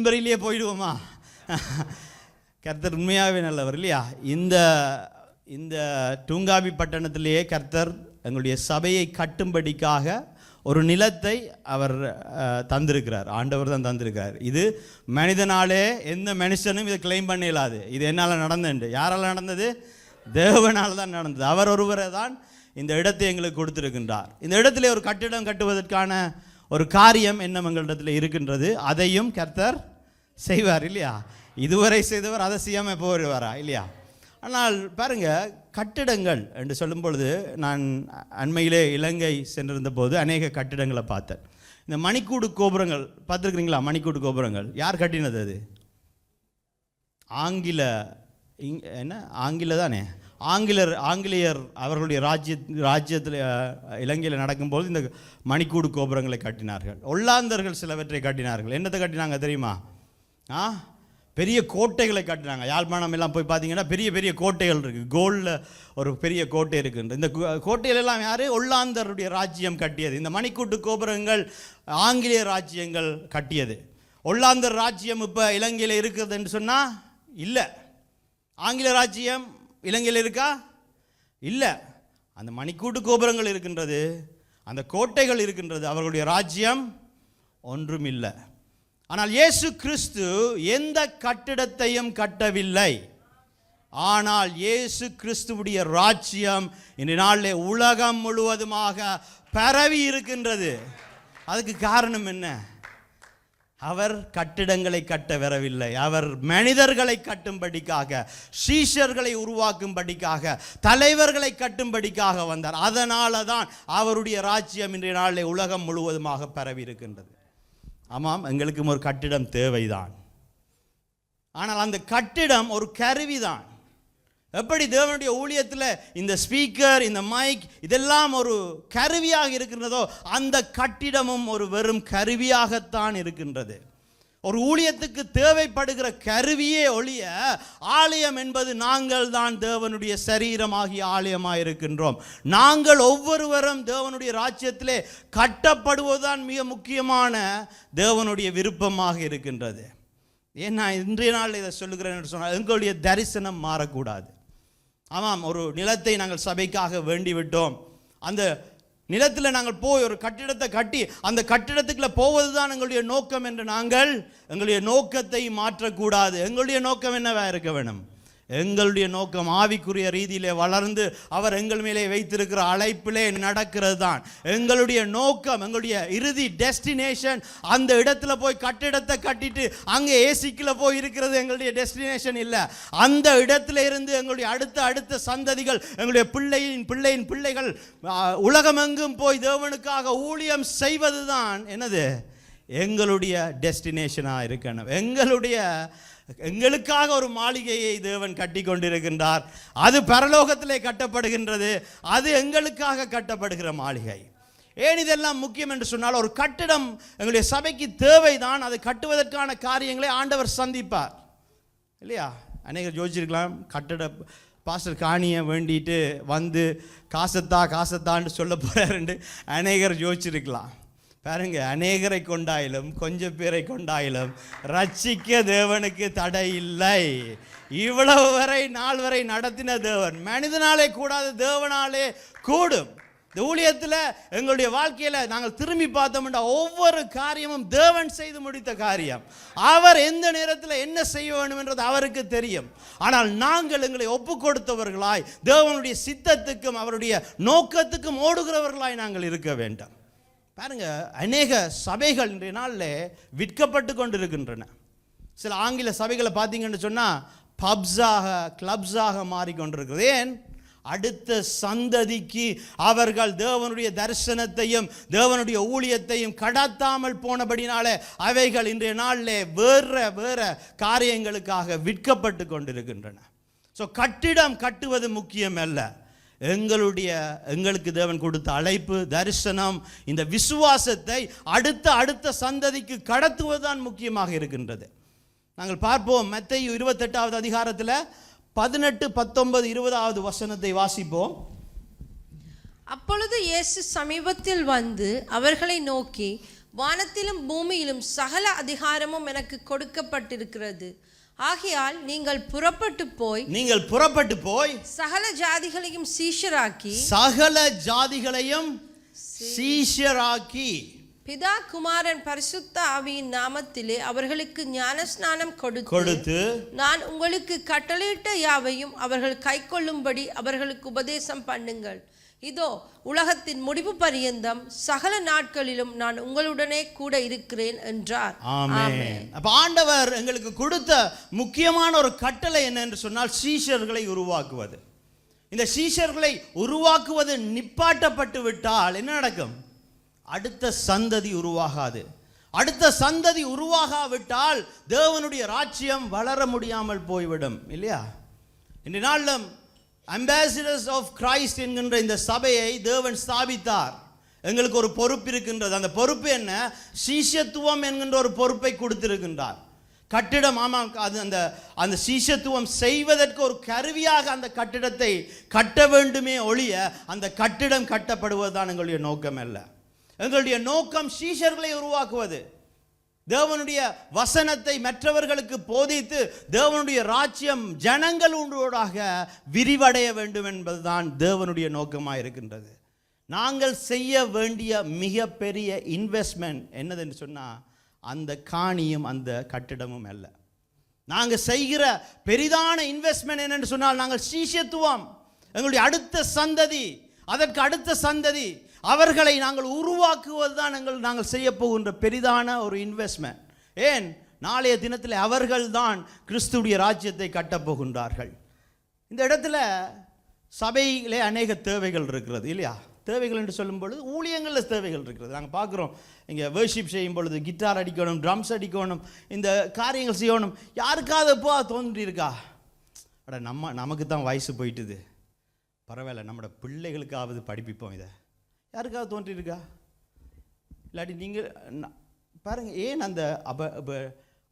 டிசம்பரிலேயே போயிடுவோமா? கர்த்தர் உண்மையாகவே நல்லவர் இல்லையா? இந்த டூங்காபி பட்டணத்திலேயே கர்த்தர் எங்களுடைய சபையை கட்டும்படிக்காக ஒரு நிலத்தை அவர் தந்திருக்கிறார். ஆண்டவர் தான் தந்திருக்கிறார். இது மனிதனாலே எந்த மனுஷனும் இதை கிளைம் பண்ண இயலாது. இது என்னால் நடந்தது. யாரால் நடந்தது? தேவனால் தான் நடந்தது. அவர் ஒருவரை தான் இந்த இடத்தை எங்களுக்கு கொடுத்திருக்கின்றார். இந்த இடத்துல ஒரு கட்டிடம் கட்டுவதற்கான ஒரு காரியம் என்ன எங்களிடத்தில் இருக்கின்றது. அதையும் கர்த்தர் செய்வார் இல்லையா? இதுவரை செய்தவர் அதை செய்யாமல் போவாரா இல்லையா? ஆனால் பாருங்க, கட்டிடங்கள் என்று சொல்லும் பொழுது நான் அண்மையிலே இலங்கை சென்றிருந்த போது அநேக கட்டிடங்களை பார்த்தேன். இந்த மணிக்கூடு கோபுரங்கள் பார்த்துருக்குறீங்களா? மணிக்கூடு கோபுரங்கள் யார் கட்டினது? அது ஆங்கில தானே. ஆங்கிலேயர் அவர்களுடைய ராஜ்யத்தில் இலங்கையில் நடக்கும்போது இந்த மணிக்கூடு கோபுரங்களை கட்டினார்கள். ஒல்லாந்தர்கள் சிலவற்றை கட்டினார்கள். என்னத்தை கட்டினாங்க தெரியுமா? பெரிய கோட்டைகளை கட்டினாங்க. யாழ்ப்பாணம் எல்லாம் போய் பார்த்தீங்கன்னா பெரிய பெரிய கோட்டைகள் இருக்குது. கோல்டில் ஒரு பெரிய கோட்டை இருக்குன்ற இந்த கோட்டைகளெல்லாம் யார்? ஒல்லாந்தருடைய ராஜ்யம் கட்டியது. இந்த மணிக்கூட்டு கோபுரங்கள் ஆங்கிலேய ராஜ்யங்கள் கட்டியது. ஒல்லாந்தர் ராஜ்யம் இப்போ இலங்கையில் இருக்கிறது என்று சொன்னால் இல்லை. ஆங்கில ராஜ்யம் இலங்கையில் இருக்கா? இல்லை. அந்த மணிக்கூட்டு கோபுரங்கள் இருக்கின்றது, அந்த கோட்டைகள் இருக்கின்றது. அவர்களுடைய ராஜ்யம் ஒன்றும் இல்லை. ஆனால் இயேசு கிறிஸ்து எந்த கட்டிடத்தையும் கட்டவில்லை. ஆனால் இயேசு கிறிஸ்துவுடைய ராஜ்யம் இந்த நாளில் உலகம் முழுவதுமாக பரவி இருக்கின்றது. அதுக்கு காரணம் என்ன? அவர் கட்டிடங்களை கட்ட வரவில்லை. அவர் மனிதர்களை கட்டும்படிக்காக, சீஷர்களை உருவாக்கும்படிக்காக, தலைவர்களை கட்டும்படிக்காக வந்தார். அதனால தான் அவருடைய ராஜ்யம் இன்றைய நாளில் உலகம் முழுவதுமாக பரவி இருக்கின்றது. ஆமாம், எங்களுக்கும் ஒரு கட்டிடம் தேவைதான். ஆனால் அந்த கட்டிடம் ஒரு கருவிதான். எப்படி தேவனுடைய ஊழியத்தில் இந்த ஸ்பீக்கர், இந்த மைக் இதெல்லாம் ஒரு கருவியாக இருக்கின்றதோ, அந்த கட்டிடமும் ஒரு வெறும் கருவியாகத்தான் இருக்கின்றது. ஒரு ஊழியத்துக்கு தேவைப்படுகிற கருவியே ஒழிய, ஆலயம் என்பது நாங்கள் தான் தேவனுடைய சரீரமாகிய ஆலயமாக இருக்கின்றோம். நாங்கள் ஒவ்வொருவரும் தேவனுடைய ராஜ்யத்திலே கட்டப்படுவதுதான் மிக முக்கியமான தேவனுடைய விருப்பமாக இருக்கின்றது. ஏன் நான் இன்றைய நாள் இதை சொல்லுகிறேன் என்று சொன்னால், எங்களுடைய தரிசனம் மாறக்கூடாது. ஆமாம், ஒரு நிலத்தை நாங்கள் சபைக்காக வேண்டி விட்டோம். அந்த நிலத்தில் நாங்கள் போய் ஒரு கட்டிடத்தை கட்டி அந்த கட்டிடத்துக்குள்ள போவது தான் எங்களுடைய நோக்கம் என்று நாங்கள் எங்களுடைய நோக்கத்தை மாற்றக்கூடாது. எங்களுடைய நோக்கம் என்னவா இருக்க வேணும்? எங்களுடைய நோக்கம் ஆவிக்குரிய ரீதியிலே வளர்ந்து அவர் எங்கள் மேலே வைத்திருக்கிற அழைப்பிலே நடக்கிறது தான் எங்களுடைய நோக்கம். எங்களுடைய இறுதி டெஸ்டினேஷன் அந்த இடத்துல போய் கட்டிடத்தை கட்டிட்டு அங்கே ஏசிக்குள்ள போய் இருக்கிறது எங்களுடைய டெஸ்டினேஷன் இல்லை. அந்த இடத்துல இருந்து எங்களுடைய அடுத்த சந்ததிகள், எங்களுடைய பிள்ளையின் பிள்ளைகள் உலகமெங்கும் போய் தேவனுக்காக ஊழியம் செய்வது தான் என்னது எங்களுடைய டெஸ்டினேஷனாக இருக்கணும். எங்களுக்காக ஒரு மாளிகையை தேவன் கட்டி கொண்டிருக்கின்றார். அது பரலோகத்திலே கட்டப்படுகின்றது. அது எங்களுக்காக கட்டப்படுகிற மாளிகை. ஏன் இதெல்லாம் முக்கியம் என்று சொன்னால், ஒரு கட்டிடம் எங்களுடைய சபைக்கு தேவைதான். அதை கட்டுவதற்கான காரியங்களை ஆண்டவர் சந்திப்பார் இல்லையா? அநேகர் யோசிச்சிருக்கலாம், கட்டிட பாஸ்டர் காணியை வேண்டிட்டு வந்து காசத்தான்னு சொல்ல போறாருன்னு அநேகர் யோசிச்சிருக்கலாம். பாருங்க, அநேகரை கொண்டாயிலும் கொஞ்சம் பேரை கொண்டாயிலும் ரட்சிக்க தேவனுக்கு தடை இல்லை. இவ்வளவு நாள் வரை நடத்தின தேவன் மனிதனாலே கூடாது, தேவனாலே கூடும். இந்த ஊழியத்தில் எங்களுடைய வாழ்க்கையில் நாங்கள் திரும்பி பார்த்தோம்னா ஒவ்வொரு காரியமும் தேவன் செய்து முடித்த காரியம். அவர் எந்த நேரத்தில் என்ன செய்ய வேண்டும் என்றது அவருக்கு தெரியும். ஆனால் நாங்கள் எங்களை ஒப்பு கொடுத்தவர்களாய் தேவனுடைய சித்தத்துக்கும் அவருடைய நோக்கத்துக்கும் ஓடுகிறவர்களாய் நாங்கள் இருக்க வேண்டும். பாருங்க, அநேக சபைகள் இன்றைய நாளில் விற்கப்பட்டு கொண்டிருக்கின்றன. சில ஆங்கில சபைகளை பார்த்தீங்கன்னு சொன்னால் கிளப்ஸாக மாறிக்கொண்டிருக்கிறது. ஏன்? அடுத்த சந்ததிக்கு அவர்கள் தேவனுடைய தரிசனத்தையும் தேவனுடைய ஊழியத்தையும் கடத்தாமல் போனபடினாலே அவைகள் இன்றைய நாளில் வேற காரியங்களுக்காக விற்கப்பட்டு கொண்டிருக்கின்றன. ஸோ கட்டிடம் கட்டுவது முக்கியம் அல்ல. எங்களுக்கு தேவன் கொடுத்த அழைப்பு, தரிசனம், இந்த விசுவாசத்தை அடுத்த சந்ததிக்கு கடத்துவதுதான் முக்கியமாக இருக்கின்றது. நாங்கள் பார்ப்போம், மத்தேயு 28வது அதிகாரத்தில் 18, 19, 20வது வசனத்தை வாசிப்போம். அப்பொழுது இயேசு சமீபத்தில் வந்து அவர்களை நோக்கி, வானத்திலும் பூமியிலும் சகல அதிகாரமும் எனக்கு கொடுக்கப்பட்டிருக்கிறது. ஆகையால் நீங்கள் புறப்பட்டு போய் சகல ஜாதிகளையும் சீஷராக்கி பிதா குமாரன் பரிசுத்த ஆவியின் நாமத்திலே அவர்களுக்கு ஞானஸ்நானம் கொடுத்து நான் உங்களுக்கு கட்டளையிட்ட யாவையும் அவர்கள் கைக்கொள்ளும்படி அவர்களுக்கு உபதேசம் பண்ணுங்கள். இதோ உலகத்தின் முடிவு பரியந்தம் சகல நாட்களிலும் நான் உங்களுடனே கூட இருக்கிறேன் என்றார். ஆமென். அப்ப ஆண்டவர் எங்களுக்கு கொடுத்த முக்கியமான ஒரு கட்டளை என்ன என்று சொன்னால் சீஷர்களை உருவாக்குவது. இந்த சீஷர்களை உருவாக்குவது நிப்பாட்டப்பட்டு விட்டால் என்ன நடக்கும்? அடுத்த சந்ததி உருவாகாது. அடுத்த சந்ததி உருவாகாவிட்டால் தேவனுடைய ராஜ்யம் வளர முடியாமல் போய்விடும் இல்லையா? இந்த நாளிலும் அம்பாசிடர்ஸ் ஆஃப் கிரைஸ்ட் என்கின்ற இந்த சபையை தேவன் ஸ்தாபித்தார். எங்களுக்கு ஒரு பொறுப்பு இருக்கின்றது. அந்த பொறுப்பு என்ன? சீஷத்துவம் என்கின்ற ஒரு பொறுப்பை கொடுத்திருக்கின்றார். கட்டிடம், ஆமாம், அது அந்த சீஷத்துவம் செய்வதற்கு ஒரு கருவியாக அந்த கட்டிடத்தை கட்ட வேண்டுமே ஒழிய அந்த கட்டிடம் கட்டப்படுவதுதான் எங்களுடைய நோக்கம் அல்ல. எங்களுடைய நோக்கம் சீஷர்களை உருவாக்குவது, தேவனுடைய வசனத்தை மற்றவர்களுக்கு போதித்து தேவனுடைய ராஜ்யம் ஜனங்களோடாக விரிவடைய வேண்டும் என்பதுதான் தேவனுடைய நோக்கமாக இருக்கின்றது. நாங்கள் செய்ய வேண்டிய மிகப்பெரிய இன்வெஸ்ட்மெண்ட் என்னதுன்னு சொன்னால் அந்த காணியும் அந்த கட்டிடமும் அல்ல. நாங்கள் செய்கிற பெரிதான இன்வெஸ்ட்மெண்ட் என்னென்னு சொன்னால் நாங்கள் சீஷத்துவம், எங்களுடைய அடுத்த சந்ததி, அதற்கு அடுத்த சந்ததி, அவர்களை நாங்கள் உருவாக்குவது தான் நாங்கள் செய்ய போகின்ற பெரிதான ஒரு இன்வெஸ்ட்மெண்ட். ஏன்? நாளைய தினத்தில் அவர்கள் தான் கிறிஸ்துடைய ராஜ்யத்தை கட்டப்போகின்றார்கள். இந்த இடத்துல சபையிலே அநேக தேவைகள் இருக்கிறது இல்லையா? தேவைகள் என்று சொல்லும் பொழுது ஊழியங்களில் தேவைகள் இருக்கிறது. நாங்கள் பார்க்குறோம், இங்கே வர்ஷிப் செய்யும் பொழுது கிட்டார் அடிக்கணும், ட்ரம்ஸ் அடிக்கணும், இந்த காரியங்கள் செய்யணும். யாருக்காவது எப்போ தோன்றியிருக்கா, அட நமக்கு தான் வயசு போயிட்டுது, பரவாயில்ல நம்மளோட பிள்ளைகளுக்காவது படிப்பிப்போம், இதை யாருக்காவது தோன்றியிருக்கா? இல்லாட்டி நீங்கள் பாருங்கள், ஏன் அந்த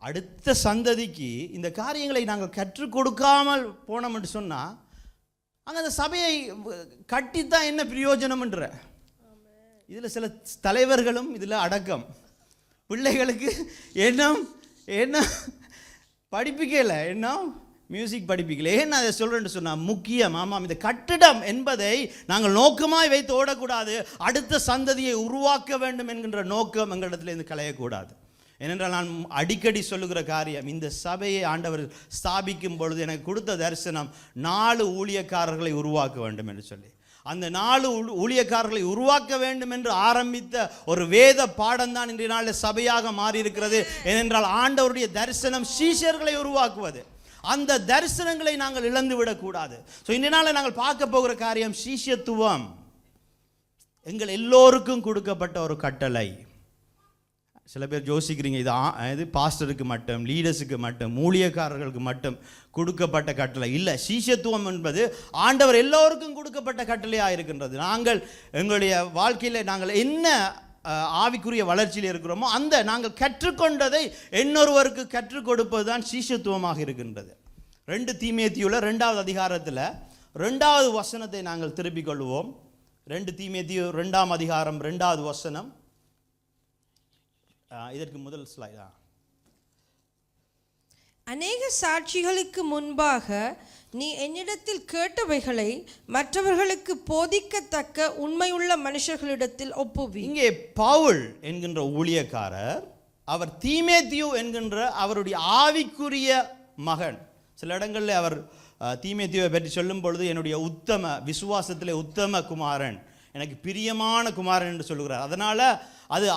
அடுத்த சந்ததிக்கு இந்த காரியங்களை நாங்கள் கற்றுக் கொடுக்காமல் போனோம் என்று சொன்னால் அங்கே அந்த சபையை கட்டித்தான் என்ன பிரயோஜனம்ன்ற. இதில் சில தலைவர்களும் இதில் அடக்கம். பிள்ளைகளுக்கு என்ன படிப்பிக்கல, என்ன மியூசிக் படிப்பிக்கல. ஏன் அதை சொல்கிறேன்னு சொன்னால் முக்கியம். ஆமாம், இந்த கட்டிடம் என்பதை நாங்கள் நோக்கமாய் வைத்து ஓடக்கூடாது. அடுத்த சந்ததியை உருவாக்க வேண்டும் என்கின்ற நோக்கம் எங்களிடத்திலிருந்து களையக்கூடாது. ஏனென்றால் நான் அடிக்கடி சொல்லுகிற காரியம், இந்த சபையை ஆண்டவர் ஸ்தாபிக்கும் பொழுது எனக்கு கொடுத்த தரிசனம் 4 ஊழியக்காரர்களை உருவாக்க வேண்டும் என்று சொல்லி. அந்த 4 ஊழியக்காரர்களை உருவாக்க வேண்டும் என்று ஆரம்பித்த ஒரு வேத பாடம் தான் இன்றைய நாளில் சபையாக மாறியிருக்கிறது. ஏனென்றால் ஆண்டவருடைய தரிசனம் சீஷர்களை உருவாக்குவது. அந்த தரிசனங்களை நாங்கள் இழந்து விடக்கூடாது. ஸோ இன்றைய நாளில் நாங்கள் பார்க்க போகிற காரியம் சீஷத்துவம். எங்கள் எல்லோருக்கும் கொடுக்கப்பட்ட ஒரு கட்டளை. சில பேர் யோசிக்கிறீங்க, இது பாஸ்டருக்கு மட்டும், லீடர்ஸுக்கு மட்டும், ஊழியக்காரர்களுக்கு மட்டும் கொடுக்கப்பட்ட கட்டளை இல்லை. சீஷத்துவம் என்பது ஆண்டவர் எல்லோருக்கும் கொடுக்கப்பட்ட கட்டளையாக இருக்கின்றது. நாங்கள் எங்களுடைய வாழ்க்கையில் நாங்கள் என்ன ஆவிக்குரிய வளர்ச்சியில் இருக்கிறோமோ அந்த நாங்கள் கற்றுக்கொண்டதை இன்னொருவருக்கு கற்றுக் கொடுப்பது தான் சீஷத்துவமாக இருக்கின்றது. 2 தீமோத்தேயுல 2வது அதிகாரத்தில் 2வது வசனத்தை நாங்கள் திருப்பிக் கொள்வோம். 2 தீமோத்தேயு 2ஆம் அதிகாரம் 2வது வசனம். இதற்கு முதல் ஸ்லைடா. அநேக சாட்சிகளுக்கு முன்பாக நீ என்னிடத்தில் கேட்டவைகளை மற்றவர்களுக்கு போதிக்கத்தக்க உண்மையுள்ள மனுஷர்களிடத்தில் ஒப்புவி. இங்கே பவுல் என்கின்ற ஊழியக்காரர், அவர் தீமோத்தேயு என்கின்ற அவருடைய ஆவிக்குரிய மகன். சில இடங்களில் அவர் தீமோத்தேயுவை பற்றி சொல்லும் பொழுது என்னுடைய உத்தம விசுவாசத்திலே உத்தம குமாரன், எனக்கு பிரியமான குமாரன் என்று சொல்லுகிறார். அதனால் அது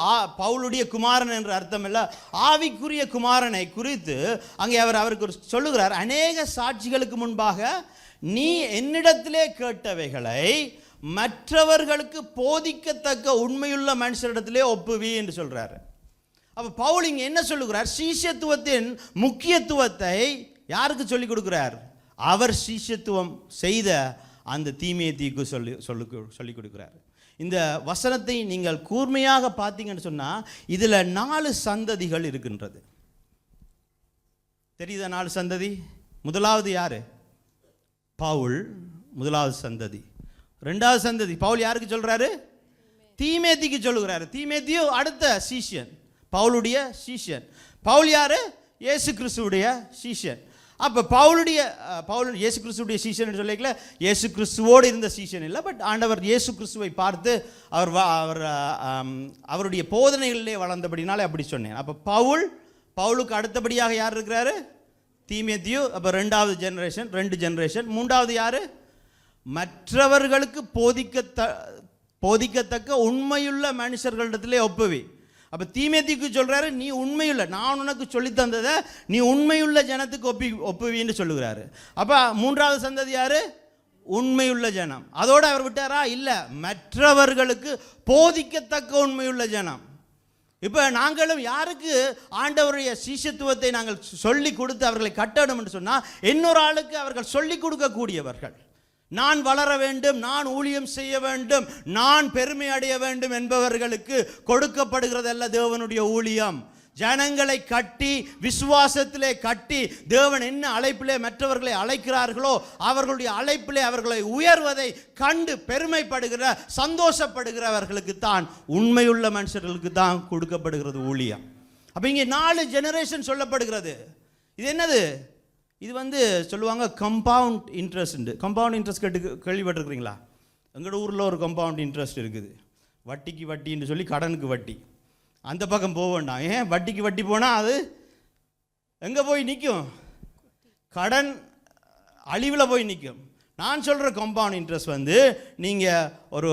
பவுலுடைய குமாரன் என்ற அர்த்தம் இல்லை, ஆவிக்குரிய குமாரனை குறித்து அங்கே அவருக்கு சொல்லுகிறார். அநேக சாட்சிகளுக்கு முன்பாக நீ என்னிடத்திலே கேட்டவைகளை மற்றவர்களுக்கு போதிக்கத்தக்க உண்மையுள்ள மனுஷரிடத்திலே ஒப்புவி என்று சொல்கிறார். அப்போ பவுல் இங்கே என்ன சொல்லுகிறார்? சீஷத்துவத்தின் முக்கியத்துவத்தை யாருக்கு சொல்லிக் கொடுக்கிறார்? அவர் சீஷத்துவம் செய்த அந்த தீமோத்தேயுக்கு சொல்லிக் கொடுக்கிறார். இந்த வசனத்தை நீங்கள் கூர்மையாக பார்த்தீங்கன்னு சொன்னால் இதில் 4 சந்ததிகள் இருக்கின்றது. தெரியுதா? 4 சந்ததி. முதலாவது யார்? பவுல், முதலாவது சந்ததி. 2வது சந்ததி பவுல் யாருக்கு சொல்கிறாரு? தீமேத்திக்கு சொல்லுகிறாரு. தீமேத்தியு அடுத்த சீஷன், பவுலுடைய சீஷன். பவுல் யாரு? இயேசு கிறிஸ்துவுடைய சீஷன். அப்போ பவுல் இயேசு கிறிஸ்துவுடைய சீஷன் சொல்லிக்கல, இயேசு கிறிஸ்துவோடு இருந்த சீஷன் இல்லை, பட் ஆண்டவர் இயேசு கிறிஸ்துவை பார்த்து அவருடைய போதனைகளிலே வளர்ந்தபடினாலே அப்படி சொன்னேன். அப்போ பவுலுக்கு அடுத்தபடியாக யார் இருக்கிறாரு? தீமேத்தியு. அப்போ ரெண்டு ஜெனரேஷன். மூன்றாவது யாரு? மற்றவர்களுக்கு போதிக்கத்தக்க உண்மையுள்ள மனுஷர்களிடத்திலே ஒப்புவி. அப்போ தீமேத்திக்கு சொல்கிறாரு, நீ உண்மையுள்ள, நான் உனக்கு சொல்லி தந்ததை நீ உண்மையுள்ள ஜனத்துக்கு ஒப்புவின்னு சொல்லுகிறாரு. அப்போ மூன்றாவது சந்ததி யாரு? உண்மையுள்ள ஜனம். அதோடு அவர் விட்டாரா? இல்லை, மற்றவர்களுக்கு போதிக்கத்தக்க உண்மையுள்ள ஜனம். இப்போ நாங்களும் யாருக்கு ஆண்டவருடைய சீஷத்துவத்தை நாங்கள் சொல்லி கொடுத்து அவர்களை கட்டணும் என்று சொன்னால், இன்னொரு ஆளுக்கு அவர்கள் சொல்லி கொடுக்கக்கூடியவர்கள். நான் வளர வேண்டும், நான் ஊழியம் செய்ய வேண்டும், நான் பெருமை அடைய வேண்டும் என்பவர்களுக்கு கொடுக்கப்படுகிறதல்ல தேவனுடைய ஊழியம். ஜனங்களை கட்டி, விசுவாசத்திலே கட்டி, தேவன் என்ன அழைப்பிலே மற்றவர்களை அழைக்கிறார்களோ அவர்களுடைய அழைப்பிலே அவர்களை உயர்வதை கண்டு பெருமைப்படுகிற, சந்தோஷப்படுகிறவர்களுக்கு தான், உண்மையுள்ள மனுஷர்களுக்கு தான் கொடுக்கப்படுகிறது ஊழியம். அப்போ இங்கே 4 ஜெனரேஷன் சொல்லப்படுகிறது. இது என்னது? இது சொல்லுவாங்க கம்பவுண்ட் இன்ட்ரெஸ்ட். கம்பவுண்ட் இன்ட்ரெஸ்ட் கேள்விப்பட்டிருக்கிறீங்களா? எங்களோட ஊரில் ஒரு கம்பவுண்ட் இன்ட்ரெஸ்ட் இருக்குது. வட்டிக்கு வட்டின்னு சொல்லி கடனுக்கு வட்டி. அந்த பக்கம் போக வேண்டாம். ஏன்? வட்டிக்கு வட்டி போனால் அது எங்கே போய் நிற்கும்? கடன் அழிவில் போய் நிற்கும். நான் சொல்கிற கம்பவுண்ட் இன்ட்ரெஸ்ட் நீங்கள் ஒரு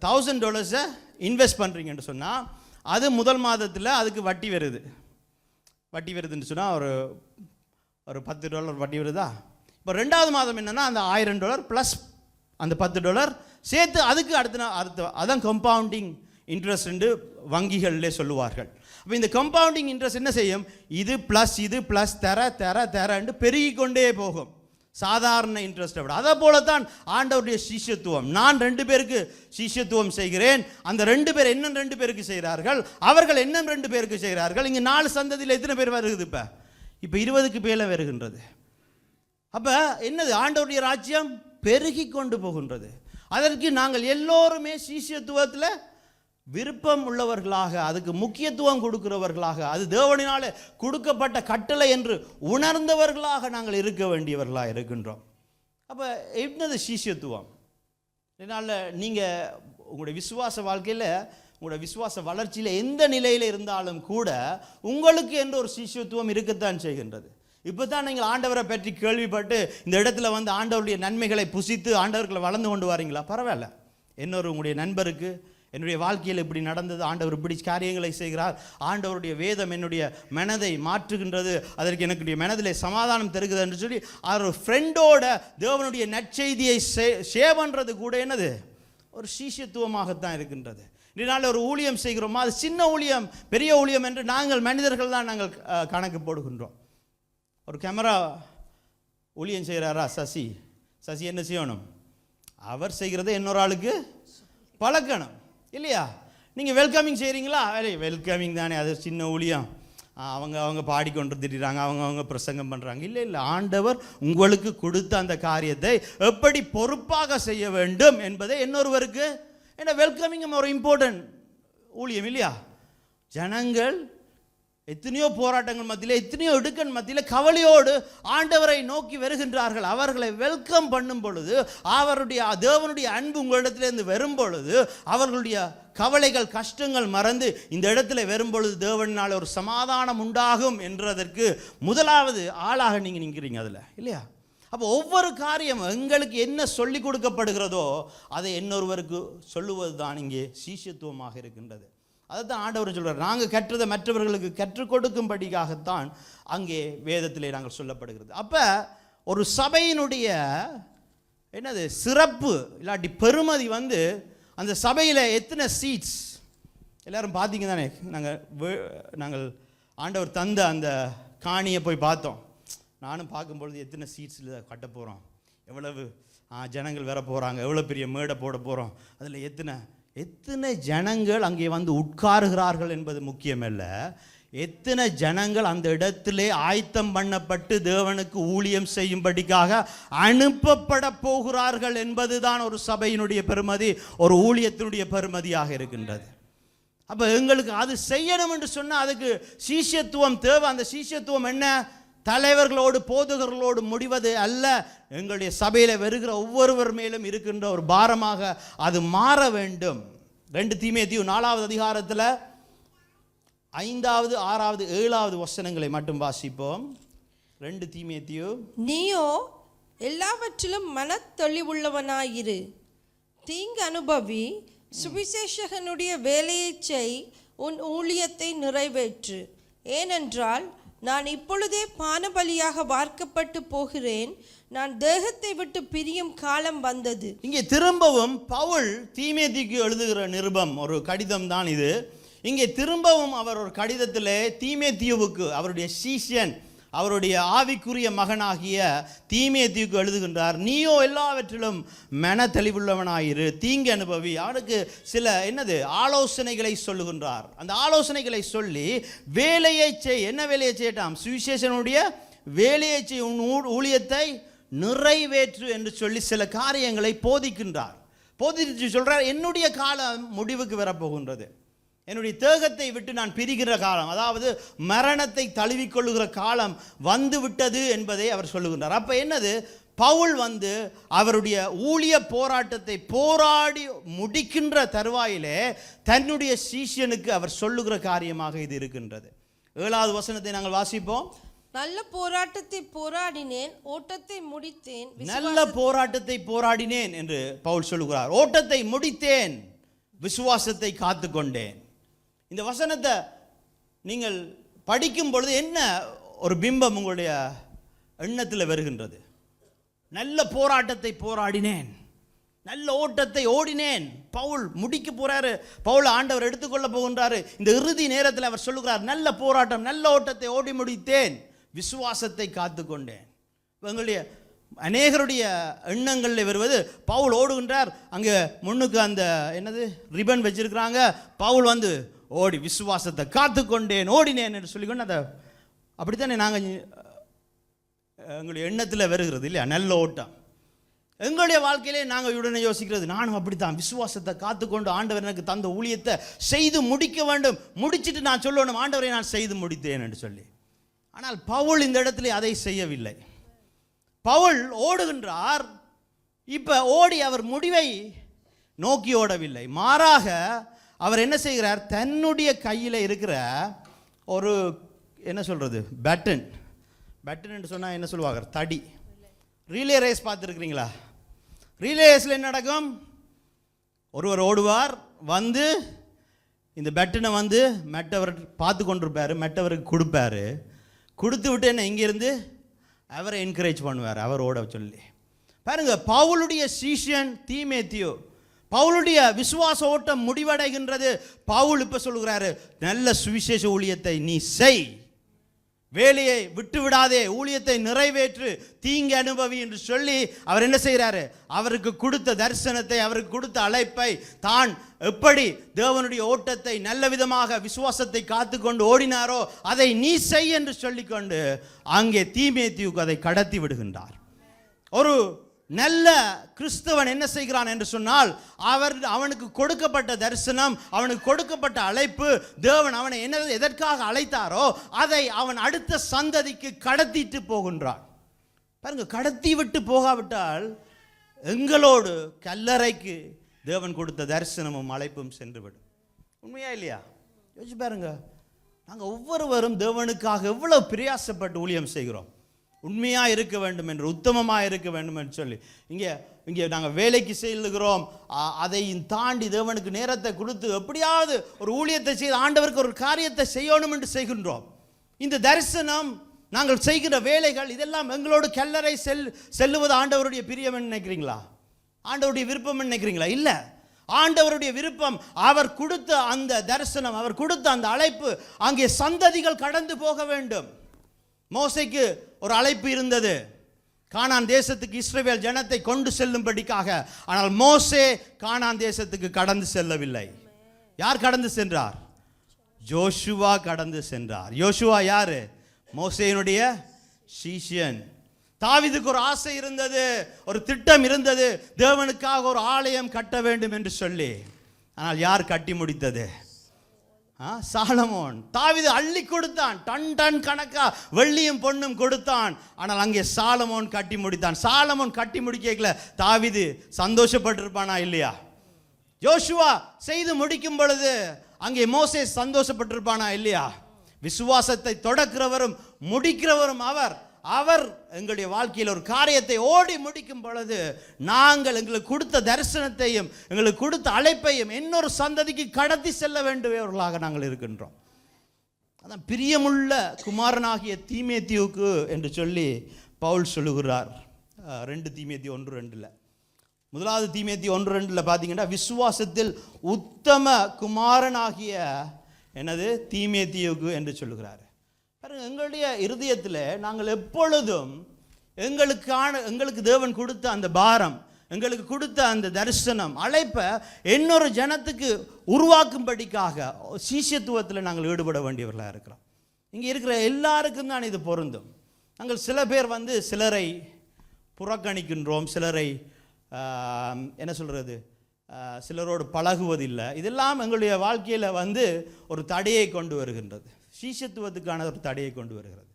$1000 இன்வெஸ்ட் பண்ணுறீங்கன்னு சொன்னால் அது முதல் மாதத்தில் அதுக்கு வட்டி வருதுன்னு சொன்னால் ஒரு $10 வட்டி வருதா? இப்போ ரெண்டாவது மாதம் என்னென்னா அந்த $1000 ப்ளஸ் அந்த $10 சேர்த்து அதுக்கு அடுத்த அதான் கம்பவுண்டிங் இன்ட்ரெஸ்ட் வங்கிகளிலே சொல்லுவார்கள். அப்போ இந்த கம்பவுண்டிங் இன்ட்ரெஸ்ட் என்ன செய்யும்? இது ப்ளஸ் தரன்னு பெருகி கொண்டே போகும் சாதாரண இன்ட்ரெஸ்ட்டை விட. அதை போல தான் ஆண்டவருடைய சிஷ்யத்துவம். நான் 2 பேருக்கு சிஷ்யத்துவம் செய்கிறேன். அந்த 2 பேர் என்ன 2 பேருக்கு செய்கிறார்கள், அவர்கள் என்ன 2 பேருக்கு செய்கிறார்கள். இங்கே 4 சந்ததியில் எத்தனை பேர் வருகுது? இப்போ 20க்கு மேலே வருகின்றது. அப்போ என்னது? ஆண்டவருடைய ராஜ்யம் பெருகி கொண்டு போகின்றது. அதற்கு நாங்கள் எல்லோருமே சிஷ்யத்துவத்தில் விருப்பம் உள்ளவர்களாக, அதுக்கு முக்கியத்துவம் கொடுக்கிறவர்களாக, அது தேவனினாலே கொடுக்கப்பட்ட கட்டளை என்று உணர்ந்தவர்களாக நாங்கள் இருக்க வேண்டியவர்களாக இருக்கின்றோம். அப்போ என்னது சிஷ்யத்துவம்? இதனால் நீங்கள் உங்களுடைய விசுவாச வாழ்க்கையில், உங்களோட விசுவாச வளர்ச்சியில் எந்த நிலையில் இருந்தாலும் கூட உங்களுக்கு என்று ஒரு சிஷ்யத்துவம் இருக்கத்தான் செய்கின்றது. இப்போ தான் நீங்கள் ஆண்டவரை பற்றி கேள்விப்பட்டு இந்த இடத்துல ஆண்டவருடைய நன்மைகளை புசித்து ஆண்டவர்களை வளர்ந்து கொண்டு வரீங்களா? பரவாயில்ல. உங்களுடைய நண்பருக்கு என்னுடைய வாழ்க்கையில் இப்படி நடந்தது, ஆண்டவர் இப்படி காரியங்களை செய்கிறார், ஆண்டவருடைய வேதம் என்னுடைய மனதை மாற்றுகின்றது, அதற்கு எனக்கு மனதிலே சமாதானம் தருகிறது என்று சொல்லி அவர் ஃப்ரெண்டோட தேவனுடைய நற்செய்தியை ஷேர் பண்ணுறது கூட என்னது? ஒரு சிஷ்யத்துவமாகத்தான் இருக்கின்றது. இதனால் ஒரு ஊழியம் செய்கிறோமா, அது சின்ன ஊழியம் பெரிய ஊழியம் என்று நாங்கள் மனிதர்கள் தான் நாங்கள் கணக்கு போடுகின்றோம். ஒரு கேமரா ஊழியம் செய்கிறாரா சசி என்ன செய்யணும்? அவர் செய்கிறத இன்னொரு ஆளுக்கு பழக்கணும் இல்லையா? நீங்கள் வெல்கமிங் செய்கிறீங்களா? வெல்கமிங் தானே, அது சின்ன ஊழியம், அவங்க பாடிக்கொண்டு திட்டுறாங்க, அவங்க பிரசங்கம் பண்ணுறாங்க. இல்லை, ஆண்டவர் உங்களுக்கு கொடுத்த அந்த காரியத்தை எப்படி பொறுப்பாக செய்ய வேண்டும் என்பதை இன்னொருவருக்கு ஏன்னா வெல்கமிங் ஒரு இம்பார்ட்டன்ட் ஊழியம் இல்லையா? ஜனங்கள் எத்தனையோ போராட்டங்கள் மத்தியில், எத்தனையோ இடுக்கண் மத்தியில் கவலையோடு ஆண்டவரை நோக்கி வருகின்றார்கள். அவர்களை வெல்கம் பண்ணும் பொழுது, அவருடைய தேவனுடைய அன்பு உங்களிடத்திலிருந்து வரும் பொழுது, அவர்களுடைய கவலைகள் கஷ்டங்கள் மறந்து இந்த இடத்துல வரும் பொழுது தேவனால் ஒரு சமாதானம் உண்டாகும் என்றதற்கு முதலாவது ஆளாக நீங்கள் நிற்கிறீங்க அதில் இல்லையா? அப்போ ஒவ்வொரு காரியம் எங்களுக்கு என்ன சொல்லி கொடுக்கப்படுகிறதோ அதை இன்னொருவருக்கு சொல்லுவது தான் இங்கே சீஷத்துவமாக இருக்கின்றது. அதை தான் ஆண்டவர் சொல்கிறார், நாங்கள் கற்றதை மற்றவர்களுக்கு கற்றுக் கொடுக்கும்படியாகத்தான் அங்கே வேதத்திலே நாங்கள் சொல்லப்படுகிறது. அப்போ ஒரு சபையினுடைய என்னது சிறப்பு இல்லாட்டி பெருமதி அந்த சபையில் எத்தனை சீட்ஸ் எல்லோரும் பார்த்தீங்க தானே. நாங்கள் ஆண்டவர் தந்த அந்த காணியை போய் பார்த்தோம். நானும் பார்க்கும்பொழுது எத்தனை சீட்ஸில் கட்ட போகிறோம், எவ்வளவு ஜனங்கள் வர போகிறாங்க, எவ்வளோ பெரிய மேடை போட போகிறோம், அதில் எத்தனை ஜனங்கள் அங்கே உட்காருகிறார்கள் என்பது முக்கியமல்ல, எத்தனை ஜனங்கள் அந்த இடத்திலே ஆயத்தம் பண்ணப்பட்டு தேவனுக்கு ஊழியம் செய்யும்படிக்காக அனுப்பப்பட போகிறார்கள் என்பதுதான் ஒரு சபையினுடைய பெருமதி, ஒரு ஊழியத்தினுடைய பெருமதியாக இருக்கின்றது. அப்போ எங்களுக்கு அது செய்யணும் என்று சொன்னால் அதுக்கு சீஷத்துவம் தேவை. அந்த சீஷத்துவம் என்ன? தலைவர்களோடு போதகர்களோடு முடிவது அல்ல. எங்களுடைய சபையில் வருகிற ஒவ்வொருவர் மேலும் இருக்கின்ற ஒரு பாரமாக அது மாற வேண்டும். 2 தீமோத்தேயு 4வது அதிகாரத்தில் 5வது 6வது 7வது வசனங்களை மட்டும் வாசிப்போம். 2 தீமோத்தேயு. நீயோ எல்லாவற்றிலும் மனத்தெளிவுள்ளவனாயிரு, தீங்கு அனுபவி, சுவிசேஷகனுடைய வேலையை செய், உன் ஊழியத்தை நிறைவேற்று. ஏனென்றால் நான் இப்பொழுதே பானபலியாக வார்க்கப்பட்டு போகிறேன், நான் தேகத்தை விட்டு பிரியும் காலம் வந்தது. இங்கே திரும்பவும் பவுல் தீமோத்தேயுக்கு எழுதுகிற நிருபம், ஒரு கடிதம் தான் இது. இங்கே திரும்பவும் அவர் ஒரு கடிதத்திலே தீமோத்தேயுவுக்கு, அவருடைய சீஷன், அவருடைய ஆவிக்குரிய மகனாகிய தீமோத்தேயுக்கு எழுதுகின்றார். நீயோ எல்லாவற்றிலும் மன தெளிவுள்ளவனாயிரு, தீங்கு அனுபவி. அவனுக்கு சில ஆலோசனைகளை சொல்லுகின்றார். அந்த ஆலோசனைகளை சொல்லி வேலையை செய். என்ன வேலையை செய்யட்டாம்? சுவிசேஷனுடைய வேலையை செய், உன் ஊழியத்தை நிறைவேற்று என்று சொல்லி சில காரியங்களை போதிக்கின்றார். போதித்து சொல்றார், என்னுடைய காலம் முடிவுக்கு வரப்போகின்றது, என்னுடைய தேகத்தை விட்டு நான் பிரிகிற காலம், அதாவது மரணத்தை தழுவிக்கொள்ளுகிற காலம் வந்து விட்டது என்பதை அவர் சொல்லுகின்றார். அப்போ என்னது? பவுல் அவருடைய ஊழிய போராட்டத்தை போராடி முடிக்கின்ற தருவாயிலே தன்னுடைய சீஷனுக்கு அவர் சொல்லுகிற காரியமாக இது இருக்கின்றது. 7வது வசனத்தை நாங்கள் வாசிப்போம். நல்ல போராட்டத்தை போராடினேன், ஓட்டத்தை முடித்தேன். நல்ல போராட்டத்தை போராடினேன் என்று பவுல் சொல்லுகிறார். ஓட்டத்தை முடித்தேன், விசுவாசத்தை காத்து கொண்டேன். இந்த வசனத்தை நீங்கள் படிக்கும் பொழுது என்ன ஒரு பிம்பம் உங்களுடைய எண்ணத்தில் வருகின்றது? நல்ல போராட்டத்தை போராடினேன், நல்ல ஓட்டத்தை ஓடினேன். பவுல் முடிக்க போறாரு, பவுல் ஆண்டவர் எடுத்துக்கொள்ள போகின்றாரு. இந்த இறுதி நேரத்தில் அவர் சொல்லுகிறார், நல்ல போராட்டம், நல்ல ஓட்டத்தை ஓடி முடித்தேன், விசுவாசத்தை காத்து கொண்டேன். எங்களுடைய அநேகருடைய எண்ணங்களில் வருவது, பவுல் ஓடுகின்றார், அங்கே முன்னுக்கு அந்த ரிபன் வச்சிருக்கிறாங்க, பவுல் ஓடி விசுவாசத்தை காத்து கொண்டேன், ஓடினேன் என்று சொல்லிக்கொண்டு அதை அப்படித்தானே நாங்கள் எங்களுடைய எண்ணத்தில் வருகிறது இல்லையா? நல்ல ஓட்டம். எங்களுடைய வாழ்க்கையிலே நாங்கள் உடனே யோசிக்கிறது, நானும் அப்படித்தான் விசுவாசத்தை காத்துக்கொண்டு ஆண்டவர் எனக்கு தந்த ஊழியத்தை செய்து முடிக்க வேண்டும், முடிச்சுட்டு நான் சொல்லணும், ஆண்டவரை நான் செய்து முடித்தேன் என்று சொல்லி. ஆனால் பவுல் இந்த இடத்துல அதை செய்யவில்லை. பவுல் ஓடுகின்றார். இப்போ ஓடி அவர் முடிவை நோக்கி ஓடவில்லை, மாறாக அவர் என்ன செய்கிறார்? தன்னுடைய கையில் இருக்கிற ஒரு பேட்டன் என்று சொன்னால் என்ன சொல்லுவாங்க? தடி. Relay race பார்த்துருக்குறீங்களா? ரீலே ரேஸில் என்ன நடக்கும்? ஒருவர் ஓடுவார், இந்த பேட்டனை மெட்டவர் பார்த்து கொண்டிருப்பார், மெட்டவருக்கு கொடுப்பார், கொடுத்து விட்டு என்ன இங்கேருந்து அவரை என்கரேஜ் பண்ணுவார், அவர் ஓட சொல்லி. பாருங்க, பவுலுடைய சீஷன் தீமோத்தேயு, பவுலுடைய விசுவாச ஓட்டம் முடிவடைகின்றது. பவுல் இப்போ சொல்லுகிறாரு, நல்ல சுவிசேஷ ஊழியத்தை நீ செய், வேலையை விட்டு விடாதே, ஊழியத்தை நிறைவேற்று, தீங்கு அனுபவி என்று சொல்லி அவர் என்ன செய்கிறாரு? அவருக்கு கொடுத்த தரிசனத்தை, அவருக்கு கொடுத்த அழைப்பை, தான் எப்படி தேவனுடைய ஓட்டத்தை நல்ல விதமாக விசுவாசத்தை காத்துக்கொண்டு ஓடினாரோ அதை நீ செய் என்று சொல்லிக்கொண்டு அங்கே தீமோத்தேயுக்கு அதை கடத்தி விடுகின்றார். ஒரு நல்ல கிறிஸ்தவன் என்ன செய்கிறான் என்று சொன்னால், அவனுக்கு கொடுக்கப்பட்ட தரிசனம், அவனுக்கு கொடுக்கப்பட்ட அழைப்பு, தேவன் அவனை எதற்காக அழைத்தாரோ அதை அவன் அடுத்த சந்ததிக்கு கடத்திட்டு போகின்றான். பாருங்க, கடத்தி விட்டு போகாவிட்டால் எங்களோடு கல்லறைக்கு தேவன் கொடுத்த தரிசனமும் அழைப்பும் சென்றுவிடும். உண்மையா இல்லையா? யோசிச்சு பாருங்க, நாங்கள் ஒவ்வொருவரும் தேவனுக்காக எவ்வளவு பிரயாசப்பட்டு ஊழியம் செய்கிறோம். உண்மையாக இருக்க வேண்டும் என்று, உத்தமமாக இருக்க வேண்டும் என்று சொல்லி இங்கே நாங்கள் வேலைக்கு செல்லுகிறோம், அதையும் தாண்டி தேவனுக்கு நேரத்தை கொடுத்து எப்படியாவது ஒரு ஊழியத்தை செய்து ஆண்டவருக்கு ஒரு காரியத்தை செய்யணும் என்று செய்கின்றோம். இந்த தரிசனம், நாங்கள் செய்கிற வேலைகள், இதெல்லாம் எங்களோடு கல்லறை செல்லுவது ஆண்டவருடைய பிரியம் நினைக்கிறீங்களா? ஆண்டவருடைய விருப்பம் நினைக்கிறீங்களா? இல்லை. ஆண்டவருடைய விருப்பம், அவர் கொடுத்த அந்த தரிசனம், அவர் கொடுத்த அந்த அழைப்பு அங்கே சந்ததிகள் கடந்து போக வேண்டும். மோசேக்கு ஒரு அழைப்பு இருந்தது, கானான் தேசத்துக்கு இஸ்ரவேல் ஜனத்தை கொண்டு செல்லும்படிக்காக. ஆனால் மோசே கானான் தேசத்துக்கு கடந்து செல்லவில்லை. யார் கடந்து சென்றார்? யோசுவா கடந்து சென்றார். யோசுவா யாரு? மோசேயினுடைய சீஷன். தாவீதுக்கு ஒரு ஆசை இருந்தது, ஒரு திட்டம் இருந்தது, தேவனுக்காக ஒரு ஆலயம் கட்ட வேண்டும் என்று சொல்லி. ஆனால் யார் கட்டி முடித்தது? சாலமோன். தாவீது அள்ளி கொடுத்தான், டன் டன் கணக்கா வெள்ளியும் பொன்னும் கொடுத்தான். ஆனால் அங்கே சாலமோன் கட்டி முடித்தான். சாலமோன் கட்டி முடிக்கல, தாவீது சந்தோஷப்பட்டிருப்பானா இல்லையா? யோசுவா செய்து முடிக்கும் பொழுது அங்கே மோசே சந்தோஷப்பட்டிருப்பானா இல்லையா? விசுவாசத்தை தொடக்கிறவரும் முடிக்கிறவரும் அவர். அவர் எங்களுடைய வாழ்க்கையில் ஒரு காரியத்தை ஓடி முடிக்கும் பொழுது நாங்கள் எங்களுக்கு கொடுத்த தரிசனத்தையும் எங்களுக்கு கொடுத்த அழைப்பையும் இன்னொரு சந்ததிக்கு கடத்தி செல்ல வேண்டியவர்களாக நாங்கள் இருக்கின்றோம். அதான் பிரியமுள்ள குமாரனாகிய தீமோத்தேயுவுக்கு என்று சொல்லி பவுல் சொல்லுகிறார். 2 தீமோத்தேயு 1:2. முதலாவது தீமோத்தேயு 1:2 பார்த்தீங்கன்னா, விசுவாசத்தில் உத்தம குமாரனாகிய என்னது தீமோத்தேயுவுக்கு என்று சொல்லுகிறார். பாருங்க, எங்களுடைய இருதயத்தில் நாங்கள் எப்பொழுதும் எங்களுக்கு தேவன் கொடுத்த அந்த பாரம், எங்களுக்கு கொடுத்த அந்த தரிசனம், அழைப்பை இன்னொரு ஜனத்துக்கு உருவாக்கும்படிக்காக சீஷத்துவத்தில் நாங்கள் ஈடுபட வேண்டியவர்களாக இருக்கிறோம். இங்கே இருக்கிற எல்லாருக்கும் தான் இது பொருந்தும். நாங்கள் சில பேர் சிலரை புறக்கணிக்கின்றோம், சிலரை என்ன சொல்கிறது, சிலரோடு பழகுவதில்லை. இதெல்லாம் எங்களுடைய வாழ்க்கையில் ஒரு தடையை கொண்டு வருகின்றது, சீஷத்துவத்துக்கான ஒரு தடையை கொண்டு வருகிறது.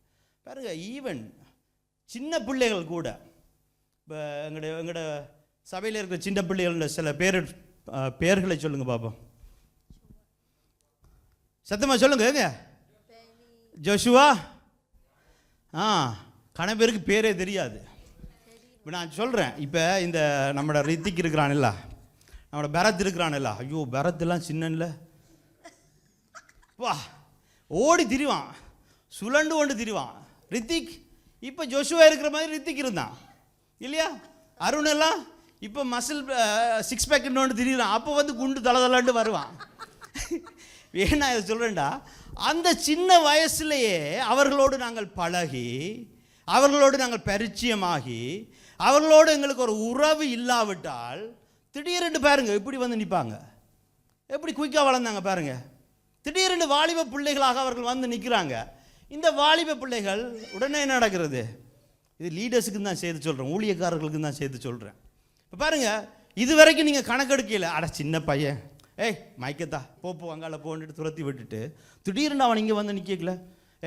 பாருங்க, ஈவன் சின்ன பிள்ளைகள் கூட, இப்போ எங்களோட சபையில் இருக்கிற சின்ன பிள்ளைகள சில பேர்களை சொல்லுங்க பாப்போம். சத்தமாக சொல்லுங்க. ஜோஷுவா. கன பேருக்கு பேரே தெரியாது. இப்போ நான் சொல்கிறேன், இப்போ இந்த நம்மளோட ரித்திக் இருக்கிறான்ல, நம்மளோட பரத் இருக்கிறான்ல, ஐயோ பரத்லாம் சின்னன்ல வா ஓடி திரிவான், சுழண்டு கொண்டு திரிவான். ரித்திக் இப்போ ஜோஷுவா இருக்கிற மாதிரி ரித்திக் இருந்தான் இல்லையா? அருண் எல்லாம் இப்போ மசில் 6 பேக் ஒன்று திரிகிறான். அப்போ குண்டு தளதலாண்டு வருவான். ஏன்னா இதை சொல்கிறேன்டா, அந்த சின்ன வயசுலேயே அவர்களோடு நாங்கள் பழகி, அவர்களோடு நாங்கள் பரிச்சயமாகி, அவர்களோடு எங்களுக்கு ஒரு உறவு இல்லாவிட்டால் திடீரென்று பாருங்க இப்படி நிற்பாங்க. எப்படி குயிக்காக வளர்ந்தாங்க பாருங்க. திடீரென்று வாலிப பிள்ளைகளாக அவர்கள் நிற்கிறாங்க. இந்த வாலிப பிள்ளைகள் உடனே என்ன நடக்கிறது? இது லீடர்ஸுக்கு தான் சேர்த்து சொல்கிறேன், ஊழியக்காரர்களுக்கு தான் சேர்த்து சொல்கிறேன். இப்போ பாருங்க, இது வரைக்கும் நீங்கள் கணக்கெடுக்கல, அட சின்ன பையன், ஏய் மைக்கத்தா போ அங்கால போன்ட்டு துரத்தி விட்டுட்டு திடீர்னு அவன் இங்கே நிற்கல,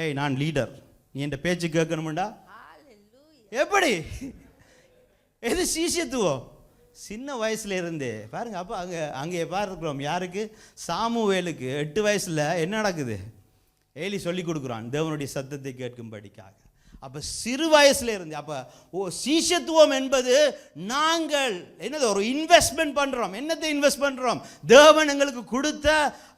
ஏய் நான் லீடர், நீ என் பேச்சு கேட்கணுமுண்டா. எப்படி? எது சீஷத்துவம்? சின்ன வயசுல இருந்தே பாருங்க. அப்போ அங்கே பார்க்கிறோம், யாருக்கு? சாமுவேலுக்கு 8 வயசுல என்ன நடக்குது? ஏலி சொல்லி கொடுக்குறான் தேவனுடைய சத்தத்தை கேட்கும்படிக்காக. அப்போ சிறு வயசுல இருந்து, அப்போ சீஷத்துவம் என்பது நாங்கள் என்னது ஒரு இன்வெஸ்ட்மெண்ட் பண்ணுறோம். என்னத்தை இன்வெஸ்ட் பண்ணுறோம்? தேவன் எங்களுக்கு கொடுத்த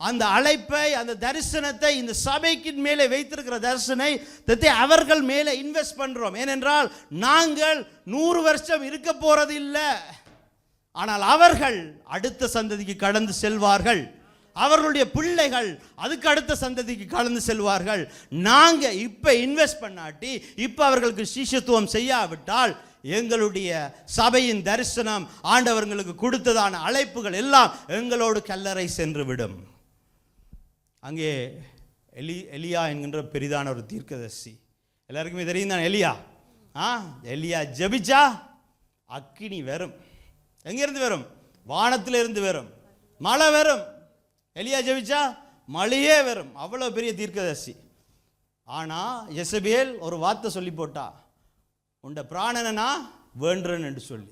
அந்த அழைப்பை, அந்த தரிசனத்தை, இந்த சபைக்கு மேலே வைத்திருக்கிற தரிசனத்தை அவர்கள் மேலே இன்வெஸ்ட் பண்ணுறோம். ஏனென்றால் நாங்கள் 100 வருஷம் இருக்க போறது இல்லை, ஆனால் அவர்கள் அடுத்த சந்ததிக்கு கடந்து செல்வார்கள். அவர்களுடைய பிள்ளைகள் அதுக்கு அடுத்த சந்ததிக்கு கடந்து செல்வார்கள். நாங்கள் இப்போ இன்வெஸ்ட் பண்ணாட்டி, இப்போ அவர்களுக்கு சீஷத்துவம் செய்யாவிட்டால், எங்களுடைய சபையின் தரிசனம், ஆண்டவர்களுக்கு கொடுத்ததான அழைப்புகள் எல்லாம் எங்களோடு கல்லறை சென்று விடும். அங்கே எலியா என்கின்ற பெரிதான ஒரு தீர்க்கதரிசி, எல்லாருக்குமே தெரியும் தான் எலியா. எலியா ஜெபிச்சா அக்கினி வரும். எங்கிருந்து வரும்? வானத்திலிருந்து வரும். மழை வரும். எலியா ஜெபிச்சா மழையே வரும். அவ்வளோ பெரிய தீர்க்கதரிசி. ஆனால் யெசபேல் ஒரு வார்த்தை சொல்லி போட்டா, உண்ட பிராணனா வேண்டுறன் என்று சொல்லி.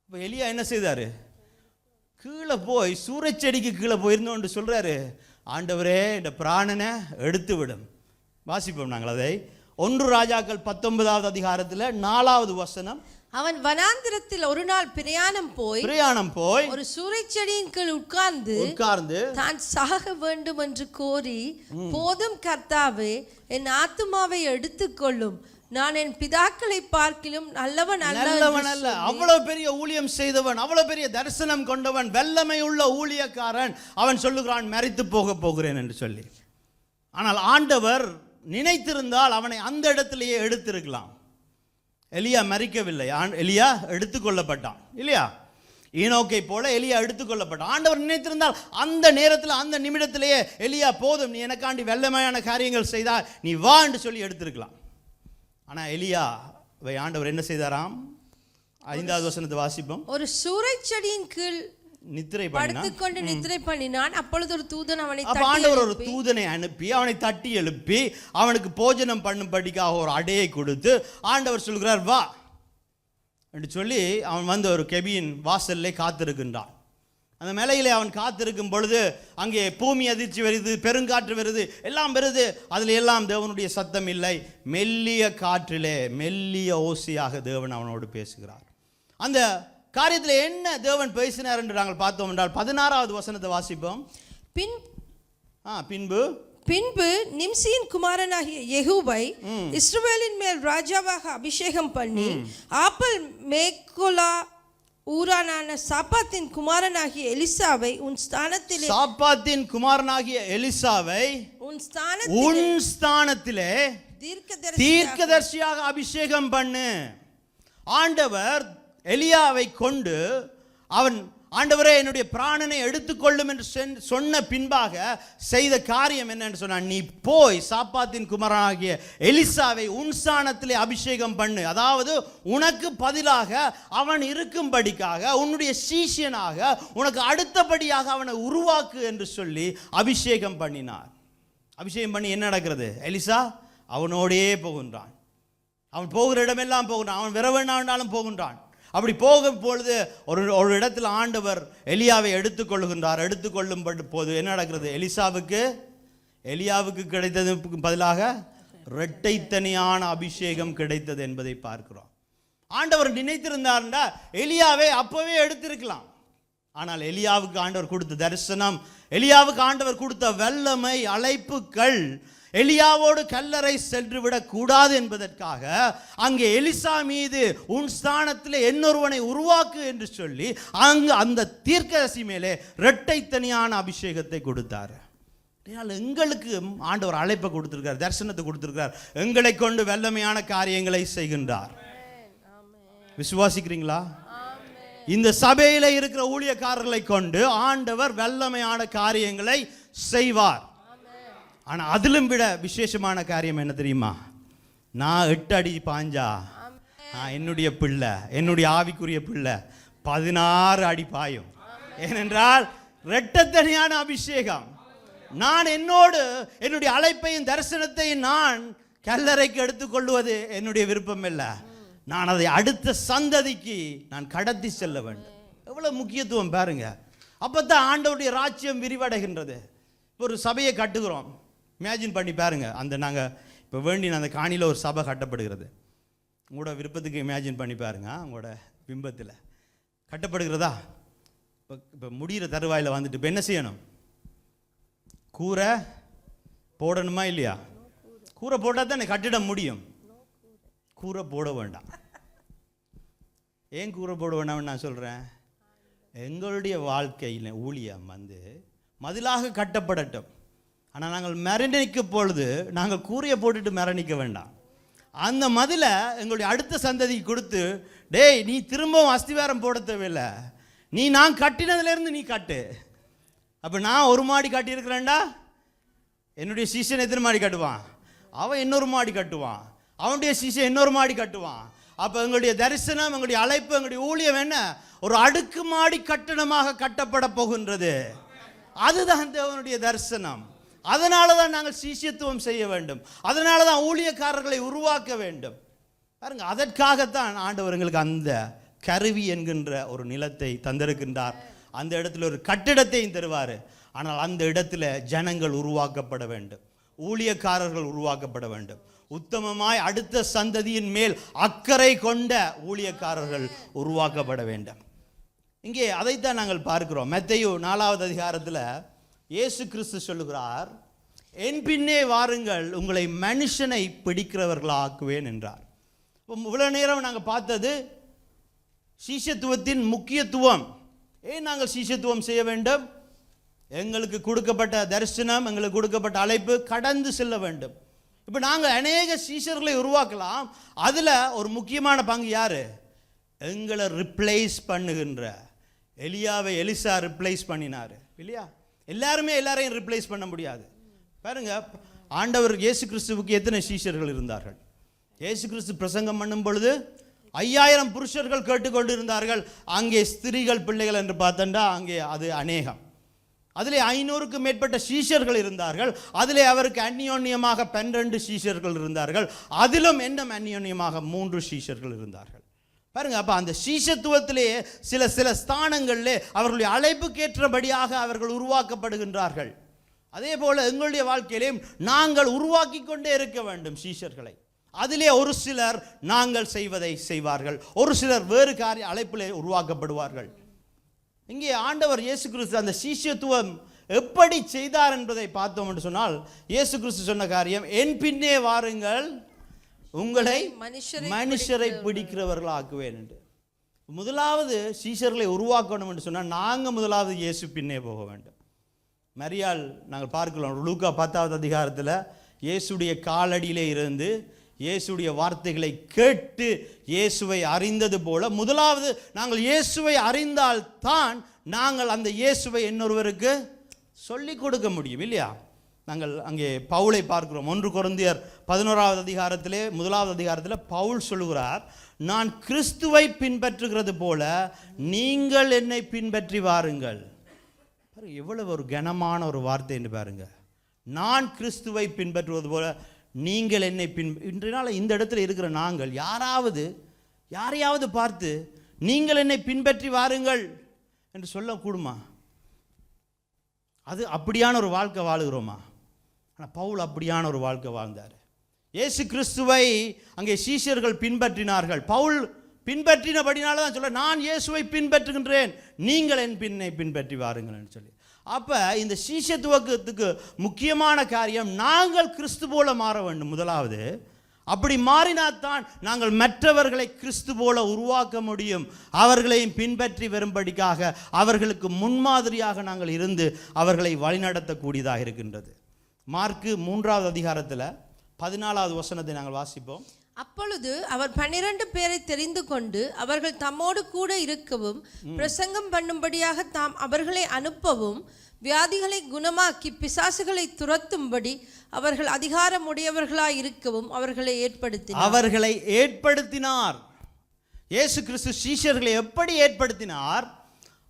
இப்போ எலியா என்ன செய்தார்? கீழே போய் சூறைச்செடிக்கு கீழே போயிருந்தோன்னு சொல்கிறாரு, ஆண்டவரே இந்த பிராணனை எடுத்து விடும். வாசிப்போம் நாங்கள் அதை. 1 ராஜாக்கள் 19வது அதிகாரத்தில் 4வது வசனம். அவன் வனாந்திரத்தில் ஒரு நாள் பிரயாணம் போய் ஒரு சூறைச்செடியின் கீழ் உட்கார்ந்து தான் சாக வேண்டும் என்று கோரி, போதும் கர்த்தாவே, என் ஆத்துமாவை எடுத்துக்கொள்ளும், நான் என் பிதாக்களை பார்க்கிலும் நல்லவன் அல்ல. அவ்வளவு பெரிய ஊழியம் செய்தவன், அவ்வளவு பெரிய தரிசனம் கொண்டவன், வல்லமை உள்ள ஊழியக்காரன், அவன் சொல்லுகிறான் மரித்து போக போகிறேன் என்று சொல்லி. ஆனால் ஆண்டவர் நினைத்திருந்தால் அவனை அந்த இடத்திலேயே எடுத்திருக்கலாம். எலியா மரிக்கவில்லை, எலியா எடுத்துக்கொள்ளப்பட்டான் இல்லையா? ஈனோக்கை போல எலியா எடுத்துக்கொள்ளப்பட்டான். ஆண்டவர் நினைத்திருந்தால் அந்த நேரத்தில் அந்த நிமிடத்திலேயே எலியா போதும், நீ எனக்காண்டி வெள்ளமையான காரியங்கள் செய்தால் நீ வா என்று சொல்லி எடுத்திருக்கலாம். ஆனால் எலியாவை ஆண்டவர் என்ன செய்தாராம்? 5வது வசனத்தை வாசிப்போம். ஒரு சூறைச்செடியின் கீழ் நித்திரை படுத்துக்கொண்டு நித்திரை பண்ணினான். அப்பொழுது ஒரு தூதன் அவனை ஆண்டவர் ஒரு தூதனை அனுப்பி அவனை தட்டி எழுப்பி அவனுக்கு போஜனம் பண்ணும்படிக்காக ஒரு அடையை கொடுத்து ஆண்டவர் சொல்கிறார் வா என்று சொல்லி அவன் வந்து ஒரு கெபியின் வாசல்லே காத்திருக்கின்றான். அந்த மேலையிலே அவன் காத்திருக்கும் பொழுது அங்கே பூமி அதிர்ச்சி வருது, பெருங்காற்று வருது, எல்லாம் வருது. அதில் எல்லாம் தேவனுடைய சத்தம் இல்லை. மெல்லிய காற்றிலே மெல்லிய ஓசையாக தேவன் அவனோடு பேசுகிறார். அந்த காரியத்தில் என்ன தேவன் பேசினார் என்று நாங்கள் பார்த்தோம் என்றால் 16வது வசனத்தை வாசிப்போம். பின்பு நிம்சியின் குமாரனாகிய யெகூவை இஸ்ரவேலின் மேல் ராஜாவாக அபிஷேகம் பண்ணி ஆப்பல் மேகோலா ஊரானான சாப்பாத்தின் குமாரனாகிய எலிசாவை உன் ஸ்தானத்திலே தீர்க்கதரிசியாக அபிஷேகம் பண்ணு. ஆண்டவர் எலியாவை கொண்டு அவன் ஆண்டவரே என்னுடைய பிராணனை எடுத்துக்கொள்ளும் என்று சொன்ன பின்பாக செய்த காரியம் என்னன்னு சொன்னான், நீ போய் சாப்பாத்தின் குமாரனாகிய எலிசாவை உன் ஸ்தானத்திலே அபிஷேகம் பண்ணு. அதாவது உனக்கு பதிலாக அவன் இருக்கும்படிக்காக உன்னுடைய சீஷியனாக உனக்கு அடுத்தபடியாக அவனை உருவாக்கு என்று சொல்லி அபிஷேகம் பண்ணினார். அபிஷேகம் பண்ணி என்ன நடக்கிறது? எலிசா அவனோடே போகின்றான். அவன் போகிற இடமெல்லாம் போகின்றான். அவன் விரவனாலும் போகின்றான். அப்படி போகும் பொழுது ஒரு இடத்துல ஆண்டவர் எலியாவை எடுத்துக்கொள்ளுகின்றார். எடுத்துக்கொள்ளும் போது என்ன நடக்கிறது? எலியாவுக்கு கிடைத்ததுக்கு பதிலாக இரட்டைத்தனியான அபிஷேகம் கிடைத்தது என்பதை பார்க்கிறோம். ஆண்டவர் நினைத்திருந்தார்னா எலியாவை அப்பவே எடுத்திருக்கலாம். ஆனால் எலியாவுக்கு ஆண்டவர் கொடுத்த தரிசனம், எலியாவுக்கு ஆண்டவர் கொடுத்த வல்லமை, அழைப்புகள் எலியாவோடு கல்லறை சென்று விடக் கூடாது என்பதற்காக அங்கே எலிசா மீது உன் ஸ்தானத்தில் இன்னொருவனை உருவாக்கு என்று சொல்லி அங்கு அந்த தீர்க்கதரிசி மேலே இரட்டைத்தனியான அபிஷேகத்தை கொடுத்தார். எங்களுக்கு ஆண்டவர் அழைப்பை கொடுத்திருக்கார், தரிசனத்தை கொடுத்திருக்கார். எங்களை கொண்டு வல்லமையான காரியங்களை செய்கின்றார். விசுவாசிக்கிறீங்களா? இந்த சபையில இருக்கிற ஊழியக்காரர்களை கொண்டு ஆண்டவர் வல்லமையான காரியங்களை செய்வார். ஆனால் அதிலும் விட விசேஷமான காரியம் என்ன தெரியுமா? நான் 8 அடி பாஞ்சா என்னுடைய பிள்ளை, என்னுடைய ஆவிக்குரிய பிள்ளை 16 அடி பாயும். ஏனென்றால் இரட்டைத்தனியான அபிஷேகம். நான் என்னுடைய அழைப்பையும் தரிசனத்தையும் நான் கல்லறைக்கு எடுத்துக்கொள்வது என்னுடைய விருப்பம் இல்லை. நான் அதை அடுத்த சந்ததிக்கு நான் கடத்தி செல்ல வேண்டும். எவ்வளவு முக்கியத்துவம் பாருங்க. அப்பதான் ஆண்டவருடைய ராஜ்யம் விரிவடைகின்றது. ஒரு சபையை கட்டுகிறோம், இமேஜின் பண்ணி பாருங்க. நாங்கள் இப்போ வேண்டின அந்த காணியில் ஒரு சபை கட்டப்படுகிறது. உங்களோட விருப்பத்துக்கு இமேஜின் பண்ணி பாருங்க. உங்களோட பிம்பத்தில் கட்டப்படுகிறதா? இப்போ முடிகிற தருவாயில் வந்துட்டு இப்போ என்ன செய்யணும்? கூரை போடணுமா இல்லையா? கூரை போட்டால் தான் கட்டிட முடியும். கூரை போட வேண்டாம். ஏன் கூரை போட வேண்டாம்னு நான் சொல்கிறேன்? எங்களுடைய வாழ்க்கையில் ஊழியம் மதிலாக கட்டப்படட்டும். ஆனால் நாங்கள் மரணிக்கும் பொழுது நாங்கள் கூரையை போட்டுட்டு மரணிக்க வேண்டாம். அந்த மதிலை எங்களுடைய அடுத்த சந்ததிக்கு கொடுத்து, டேய் நீ திரும்பவும் அஸ்திவாரம் போட தேவையில்லை, நான் கட்டினதுலேருந்து நீ கட்டு. அப்போ நான் ஒரு மாடி கட்டியிருக்கிறேன்டா, என்னுடைய சீசன் எத்தனை மாடி கட்டுவான்? அவன் இன்னொரு மாடி கட்டுவான். அவனுடைய சீசன் இன்னொரு மாடி கட்டுவான். அப்போ எங்களுடைய தரிசனம், எங்களுடைய அழைப்பு, எங்களுடைய ஊழியம் என்ன? ஒரு அடுக்கு மாடி கட்டணமாக கட்டப்பட போகின்றது. அதுதான் தேவனுடைய தரிசனம். அதனால தான் நாங்கள் சீஷத்துவம் செய்ய வேண்டும். அதனால தான் ஊழியக்காரர்களை உருவாக்க வேண்டும். பாருங்க, அதற்காகத்தான் ஆண்டவர் எங்களுக்கு அந்த கருவி என்கின்ற ஒரு நிலத்தை தந்திருக்கின்றார். அந்த இடத்துல ஒரு கட்டிடத்தையும் தருவார். ஆனால் அந்த இடத்துல ஜனங்கள் உருவாக்கப்பட வேண்டும், ஊழியக்காரர்கள் உருவாக்கப்பட வேண்டும். உத்தமமாய் அடுத்த சந்ததியின் மேல் அக்கறை கொண்ட ஊழியக்காரர்கள் உருவாக்கப்பட வேண்டும். இங்கே அதைத்தான் நாங்கள் பார்க்கிறோம். மத்தேயு 4வது அதிகாரத்தில் இயேசு கிறிஸ்து சொல்லுகிறார், என் பின்னே வாருங்கள், உங்களை மனுஷனை பிடிக்கிறவர்களாக்குவேன் என்றார். இவ்வளவு நேரம் நாங்கள் பார்த்தது சீஷத்துவத்தின் முக்கியத்துவம். ஏன் நாங்கள் சீஷத்துவம் செய்ய வேண்டும்? எங்களுக்கு கொடுக்கப்பட்ட தரிசனம், எங்களுக்கு கொடுக்கப்பட்ட அழைப்பு கடந்து செல்ல வேண்டும். இப்போ நாங்கள் அநேக சீஷர்களை உருவாக்கலாம். அதில் ஒரு முக்கியமான பங்கு யாரு? எங்களை ரிப்ளேஸ் பண்ணுகின்ற, எலியாவை எலிசா ரிப்ளேஸ் பண்ணினார் இல்லையா? எல்லாருமே எல்லாரையும் ரிப்ளேஸ் பண்ண முடியாது. பாருங்க, ஆண்டவர் இயேசு கிறிஸ்துவுக்கு எத்தனை சீஷர்கள் இருந்தார்கள்? இயேசு கிறிஸ்து பிரசங்கம் பண்ணும் பொழுது 5000 புருஷர்கள் கேட்டுக்கொண்டு இருந்தார்கள். அங்கே ஸ்திரீகள் பிள்ளைகள் என்று பார்த்தா அங்கே அது அநேகம். அதிலே 500க்கும் மேற்பட்ட சீஷர்கள் இருந்தார்கள். அதிலே அவருக்கு அந்யோன்யமாக 12 சீஷர்கள் இருந்தார்கள். அதிலும் என்ன அந்யோன்யமாக 3 சீஷர்கள் இருந்தார்கள். பாருங்க, அப்ப அந்த சீஷத்துவத்திலே சில ஸ்தானங்களிலே அவர்களுடைய அழைப்புக்கேற்றபடியாக அவர்கள் உருவாக்கப்படுகின்றார்கள். அதே போல எங்களுடைய வாழ்க்கையிலேயும் நாங்கள் உருவாக்கி கொண்டே இருக்க வேண்டும் சீஷர்களை. அதிலே ஒரு சிலர் நாங்கள் செய்வதை செய்வார்கள், ஒரு சிலர் வேறு காரிய அழைப்பிலே உருவாக்கப்படுவார்கள். இங்கே ஆண்டவர் இயேசு கிறிஸ்து அந்த சீஷத்துவம் எப்படி செய்தார் என்பதை பார்த்தோம் என்று சொன்னால், இயேசு கிறிஸ்து சொன்ன காரியம், என் பின்னே வாருங்கள், உங்களை மனுஷரை பிடிக்கிறவர்கள் ஆக்குவேன் என்று. முதலாவது சீஷர்களை உருவாக்கணும் என்று சொன்னால் நாங்கள் முதலாவது இயேசு பின்னே போக வேண்டும். மரியாள் நாங்கள் பார்க்கலாம், லூக்கா 10வது அதிகாரத்தில் இயேசுடைய காலடியிலே இருந்து இயேசுடைய வார்த்தைகளை கேட்டு இயேசுவை அறிந்தது போல, முதலாவது நாங்கள் இயேசுவை அறிந்தால்தான் நாங்கள் அந்த இயேசுவை இன்னொருவருக்கு சொல்லிக் கொடுக்க முடியும் இல்லையா? நாங்கள் அங்கே பவுலை பார்க்கிறோம். 1 கொரிந்தியர் 11வது அதிகாரத்திலே 1வது அதிகாரத்தில் பவுல் சொல்லுகிறார், நான் கிறிஸ்துவை பின்பற்றுகிறது போல நீங்கள் என்னை பின்பற்றி வாருங்கள். எவ்வளவு ஒரு கனமான ஒரு வார்த்தை என்று பாருங்க. நான் கிறிஸ்துவை பின்பற்றுவது போல நீங்கள் என்னை இன்றைய நாள் இந்த இடத்துல இருக்கிற நாங்கள் யாரையாவது பார்த்து நீங்கள் என்னை பின்பற்றி வாருங்கள் என்று சொல்லக்கூடுமா? அது அப்படியான ஒரு வாழ்க்கை வாழுகிறோமா? ஆனால் பவுல் அப்படியான ஒரு வாழ்க்கை வாழ்ந்தார். இயேசு கிறிஸ்துவை அங்கே சீஷர்கள் பின்பற்றினார்கள். பவுல் பின்பற்றினபடினால தான் சொல்ல, நான் இயேசுவை பின்பற்றுகின்றேன், நீங்கள் என் பின்னை பின்பற்றி வாருங்கள் சொல்லி. அப்போ இந்த சீஷத்துவத்துக்கு முக்கியமான காரியம் நாங்கள் கிறிஸ்து போல மாற வேண்டும் முதலாவது. அப்படி மாறினால்தான் நாங்கள் மற்றவர்களை கிறிஸ்து போல உருவாக்க முடியும். அவர்களையும் பின்பற்றி வரும்படிக்காக அவர்களுக்கு முன்மாதிரியாக நாங்கள் இருந்து அவர்களை வழிநடத்தக்கூடியதாக இருக்கின்றது. மார்க்கு 3வது அதிகாரத்தில் 14வது வசனத்தை நாங்கள் வாசிப்போம். அப்பொழுது அவர் 12 பேரை தெரிந்து கொண்டு அவர்கள் தம்மோடு கூட இருக்கவும் பிரசங்கம் பண்ணும்படியாக தாம் அவர்களை அனுப்பவும் வியாதிகளை குணமாக்கி பிசாசுகளை துரத்தும்படி அவர்கள் அதிகாரம் உடையவர்களாய் இருக்கவும் அவர்களை ஏற்படுத்தினார். இயேசு கிறிஸ்து சீஷர்களை எப்படி ஏற்படுத்தினார்?